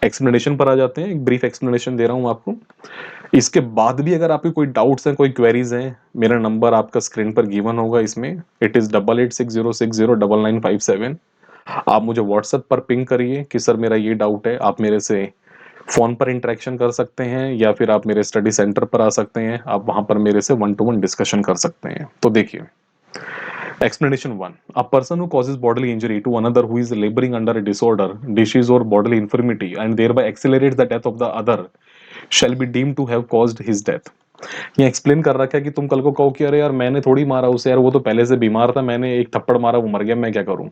एक्सप्लेनेशन पर आ जाते हैं। एक ब्रीफ एक्सप्लेनेशन दे रहा हूं आपको। इसके बाद भी अगर आपके कोई डाउट्स हैं, कोई क्वेरीज हैं, मेरा नंबर आपका स्क्रीन पर गिवन होगा, इसमें इट इज 8860609957। आप मुझे व्हाट्सएप पर पिंग करिए कि सर मेरा ये डाउट है। आप मेरे से फोन पर इंटरेक्शन कर सकते हैं, या फिर आप मेरे स्टडी सेंटर पर आ सकते हैं, आप वहां पर मेरे से 1-to-1 डिस्कशन कर सकते हैं। तो देखिए, explanation 1. A person who causes bodily injury to another who is laboring under a disorder, disease or bodily infirmity and thereby accelerates the death of the other shall be deemed to have caused his death. ये explain कर रखा है कि तुम कल को कहो कि अरे यार मैंने थोड़ी मारा उसे, यार वो तो पहले से बीमार था, मैंने एक थप्पड़ मारा वो मर गया, मैं क्या करूं।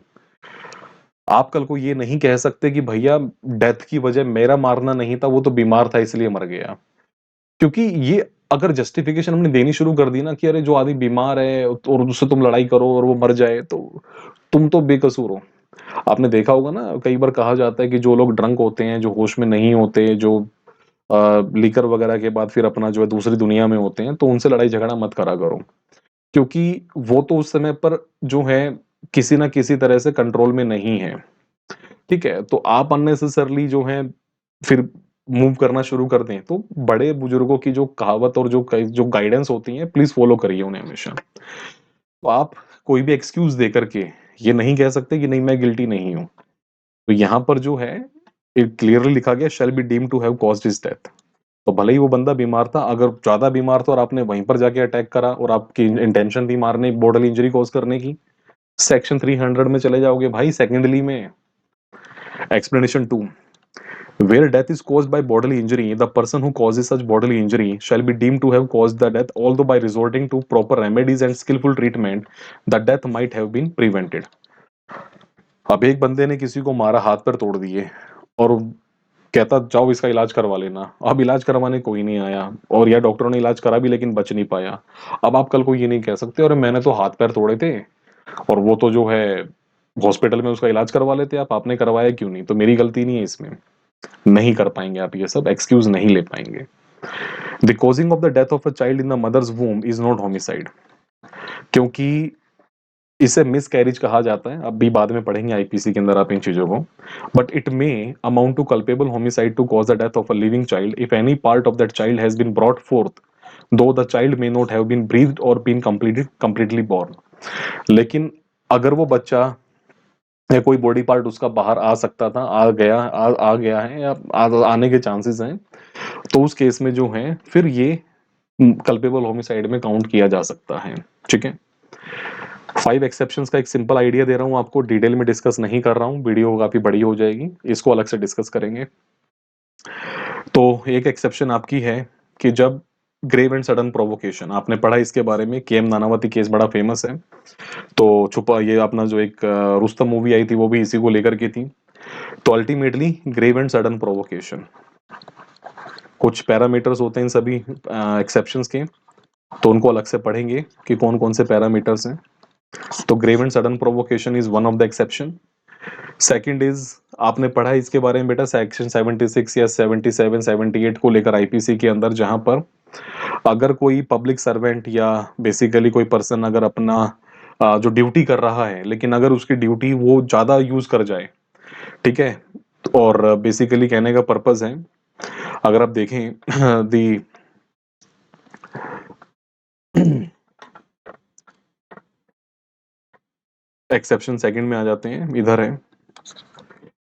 आप कल को ये नहीं कह सकते कि भैया डेथ की वजह मेरा मारना नहीं था, वो तो बीमार था इसलिए मर गया। क्योंकि ये अगर जस्टिफिकेशन हमने देनी शुरू कर दी ना कि अरे जो आदमी बीमार है और उससे तुम लड़ाई करो और वो मर जाए, तो तुम तो बेकसूर हो। आपने देखा होगा ना, कई बार कहा जाता है कि जो लोग ड्रंक होते हैं, जो होश में नहीं होते, जो लीकर वगैरह के बाद फिर अपना जो है दूसरी दुनिया में होते हैं, तो उनसे लड़ाई झगड़ा मत करा करो। क्योंकि वो तो उस समय पर जो है किसी ना किसी तरह से कंट्रोल में नहीं है। ठीक है, तो आप अननेसेसरली जो है फिर मूव करना शुरू कर दें, तो बड़े बुजुर्गों की जो कहावत और जो गाइडेंस होती है, प्लीज फॉलो करिए उन्हें हमेशा। तो आप कोई भी एक्सक्यूज दे करके ये नहीं कह सकते कि नहीं मैं गिल्टी नहीं हूं। तो यहाँ पर जो है इट क्लियरली लिखा गया, shall be deem to have caused his death. तो भले ही वो बंदा बीमार था, अगर ज्यादा बीमार था और आपने वहीं पर जाके अटैक करा और आपकी इंटेंशन थी मारने, बॉडली इंजरी कॉज करने की, सेक्शन 300 में चले जाओगे भाई, सेकेंडली में। Explanation 2. Where death is caused by bodily injury, the person who causes such bodily injury shall be deemed to have caused the death, although by resorting to proper remedies and skillful treatment, the death might have been prevented. अब एक बंदे ने किसी को मारा, हाथ पैर तोड़ दिए, और कहता जाओ इसका इलाज करवा लेना। अब इलाज करवाने कोई नहीं आया, और या डॉक्टरों ने इलाज करा भी लेकिन बच नहीं पाया। अब आप कल को ये नहीं कह सकते अरे मैंने तो हाथ पैर तोड़े थे और वो तो जो है हॉस्पिटल में उसका इलाज करवा लेते, आप आपने करवाया क्यों नहीं, तो मेरी गलती नहीं है इसमें। नहीं कर पाएंगे आप, ये सब एक्सक्यूज नहीं ले पाएंगे। The causing of the death of a child in the mother's womb is not homicide, क्योंकि इसे मिस कैरिज कहा जाता है। अब भी बाद में पढ़ेंगे आईपीसी के अंदर आप इन चीजों को। But it may amount to culpable homicide to cause the death of a living child if any part of that child has been brought forth though the child may not have बीन ब्रीथ्ड और been completely born. लेकिन अगर वो बच्चा या कोई body part उसका बाहर आ सकता था, आ गया है, या आने के चांसेस हैं, तो उस केस में जो है फिर ये कल्पेबल होमिसाइड में काउंट किया जा सकता है। ठीक है, 5 एक्सेप्शंस का एक सिंपल आइडिया दे रहा हूं आपको, डिटेल में डिस्कस नहीं कर रहा हूं, वीडियो काफी बड़ी हो जाएगी, इसको अलग से डिस्कस करेंगे। तो एक एक्सेप्शन आपकी है कि जब ग्रेव एंड सडन प्रोवोकेशन, आपने पढ़ा इसके बारे में, केएम नानावती केस बड़ा फेमस है। तो छुपा ये अपना जो एक रुस्तम मूवी आई थी वो भी इसी को लेकर के थी। तो ultimately grave and sudden provocation, कुछ पैरामीटर्स होते हैं इन सभी एक्सेप्शंस के, तो उनको अलग से पढ़ेंगे कि कौन कौन से पैरामीटर्स हैं। तो grave and sudden provocation is one of the exception. Second is, आपने पढ़ा है इसके बारे में बेटा, सेक्शन 76 या 77 78 को लेकर आईपीसी के अंदर, जहां पर अगर कोई पब्लिक सर्वेंट या बेसिकली कोई पर्सन अगर अपना जो ड्यूटी कर रहा है, लेकिन अगर उसकी ड्यूटी वो ज्यादा यूज कर जाए, ठीक है, और बेसिकली कहने का पर्पस है, अगर आप देखें दी एक्सेप्शन सेकंड में आ जाते हैं, इधर है,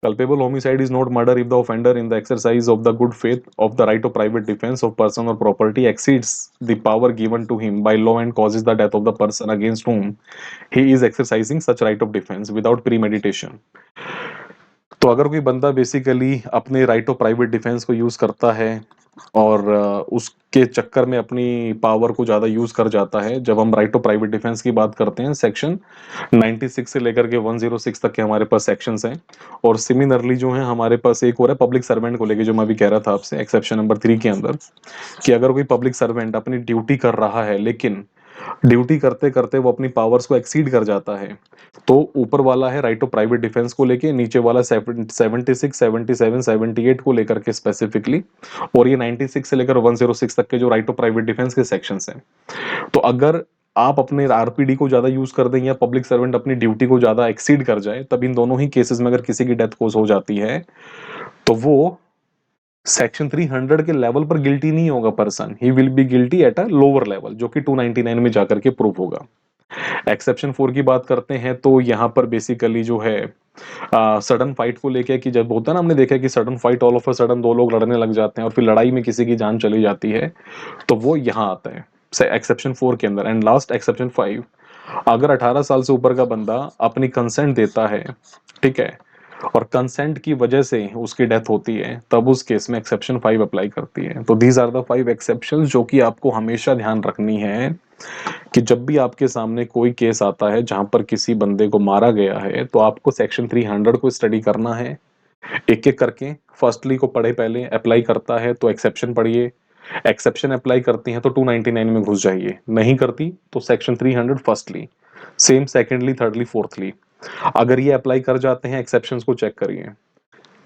culpable homicide is not murder if the offender in the exercise of the good faith of the right of private defense of person or property exceeds the power given to him by law and causes the death of the person against whom he is exercising such right of defense without premeditation. तो अगर कोई बंदा basically अपने right of private defence को use करता है और उसके चक्कर में अपनी पावर को ज़्यादा यूज कर जाता है, जब हम राइट ऑफ प्राइवेट डिफेंस की बात करते हैं सेक्शन 96 से लेकर के 106 तक के हमारे पास सेक्शंस हैं। और सिमिलरली जो है हमारे पास एक और है पब्लिक सर्वेंट को लेके, जो मैं अभी कह रहा था आपसे एक्सेप्शन नंबर 3 के अंदर, कि अगर कोई पब्लिक सर्वेंट अपनी ड्यूटी कर रहा है लेकिन ड्यूटी करते करते वो अपनी पावर्स को एक्सीड कर जाता है, तो ऊपर वाला है राइट ऑफ प्राइवेट डिफेंस को लेके, नीचे वाला 76, 77, 78 को लेकर के स्पेसिफिकली, और ये 96 से लेकर 106 तक के जो राइट ऑफ प्राइवेट डिफेंस के सेक्शंस हैं। तो अगर आप अपने आरपीडी को ज्यादा यूज कर दें या पब्लिक सर्वेंट अपनी ड्यूटी को ज्यादा एक्सीड कर जाए, तब इन दोनों ही केसेस में अगर किसी की डेथ कोज हो जाती है तो वो सेक्शन 300 के लेवल पर गिल्टी नहीं होगा person, he will be guilty at a lower level, जो कि 299 में जाकर के प्रूव होगा। एक्सेप्शन 4 की बात करते हैं तो यहाँ पर बेसिकली जो है सडन फाइट को लेके, कि जब होता है ना, हमने देखा कि sudden fight, all of a sudden दो लोग लड़ने लग जाते हैं और फिर लड़ाई में किसी की जान चली जाती है, तो वो यहाँ आता है एक्सेप्शन 4 के अंदर। एंड लास्ट एक्सेप्शन 5, अगर 18 साल से ऊपर का बंदा अपनी कंसेंट देता है, ठीक है, और कंसेंट की वजह से उसकी डेथ होती है, तब उस केस में एक्सेप्शन 5 अप्लाई करती है। तो दीज आर द 5 एक्सेप्शंस जो कि आपको हमेशा ध्यान रखनी है कि जब भी आपके सामने कोई केस आता है जहां पर किसी बंदे को मारा गया है, तो आपको सेक्शन 300 को स्टडी करना है एक एक करके। फर्स्टली को पढ़े, पहले अप्लाई करता है तो एक्सेप्शन पढ़िए, एक्सेप्शन अप्लाई करती हैं तो 299 में घुस जाइए, नहीं करती तो section 300 firstly, same secondly, thirdly, fourthly. अगर ये अप्लाई कर जाते हैं एक्सेप्शंस को चेक करिए,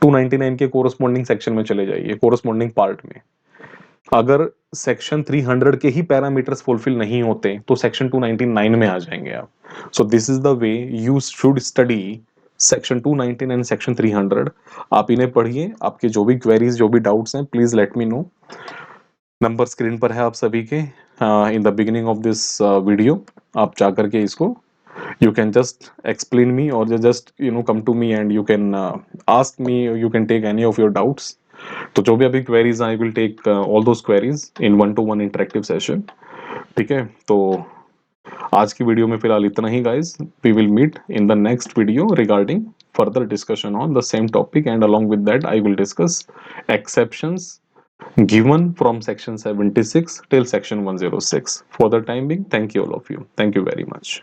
299 के कोरस्पॉन्डिंग सेक्शन में चले जाइए, कोरस्पॉन्डिंग पार्ट में। अगर सेक्शन 300 के ही पैरामीटर्स फुलफिल नहीं होते तो सेक्शन 299 में आ जाएंगे आप। So this is the way you should study section 299 and section 300। आप इन्हें पढ़िए, आपके जो भी क्वेरीज, जो भी डाउट्स हैं, please let me know. Number screen पर है आप सभी के, in the beginning of this video. आप जाकर के इसको, you can just explain me or just come to me and you can ask me, you can take any of your doubts। तो जो भी अभी queries, I will take all those queries in 1-to-1 interactive session. ठीक है, तो आज की video में फिलहाल इतना ही guys. We will meet in the next video regarding further discussion on the same topic, and along with that I will discuss exceptions given from section 76 till section 106. For the time being, thank you all of you, thank you very much।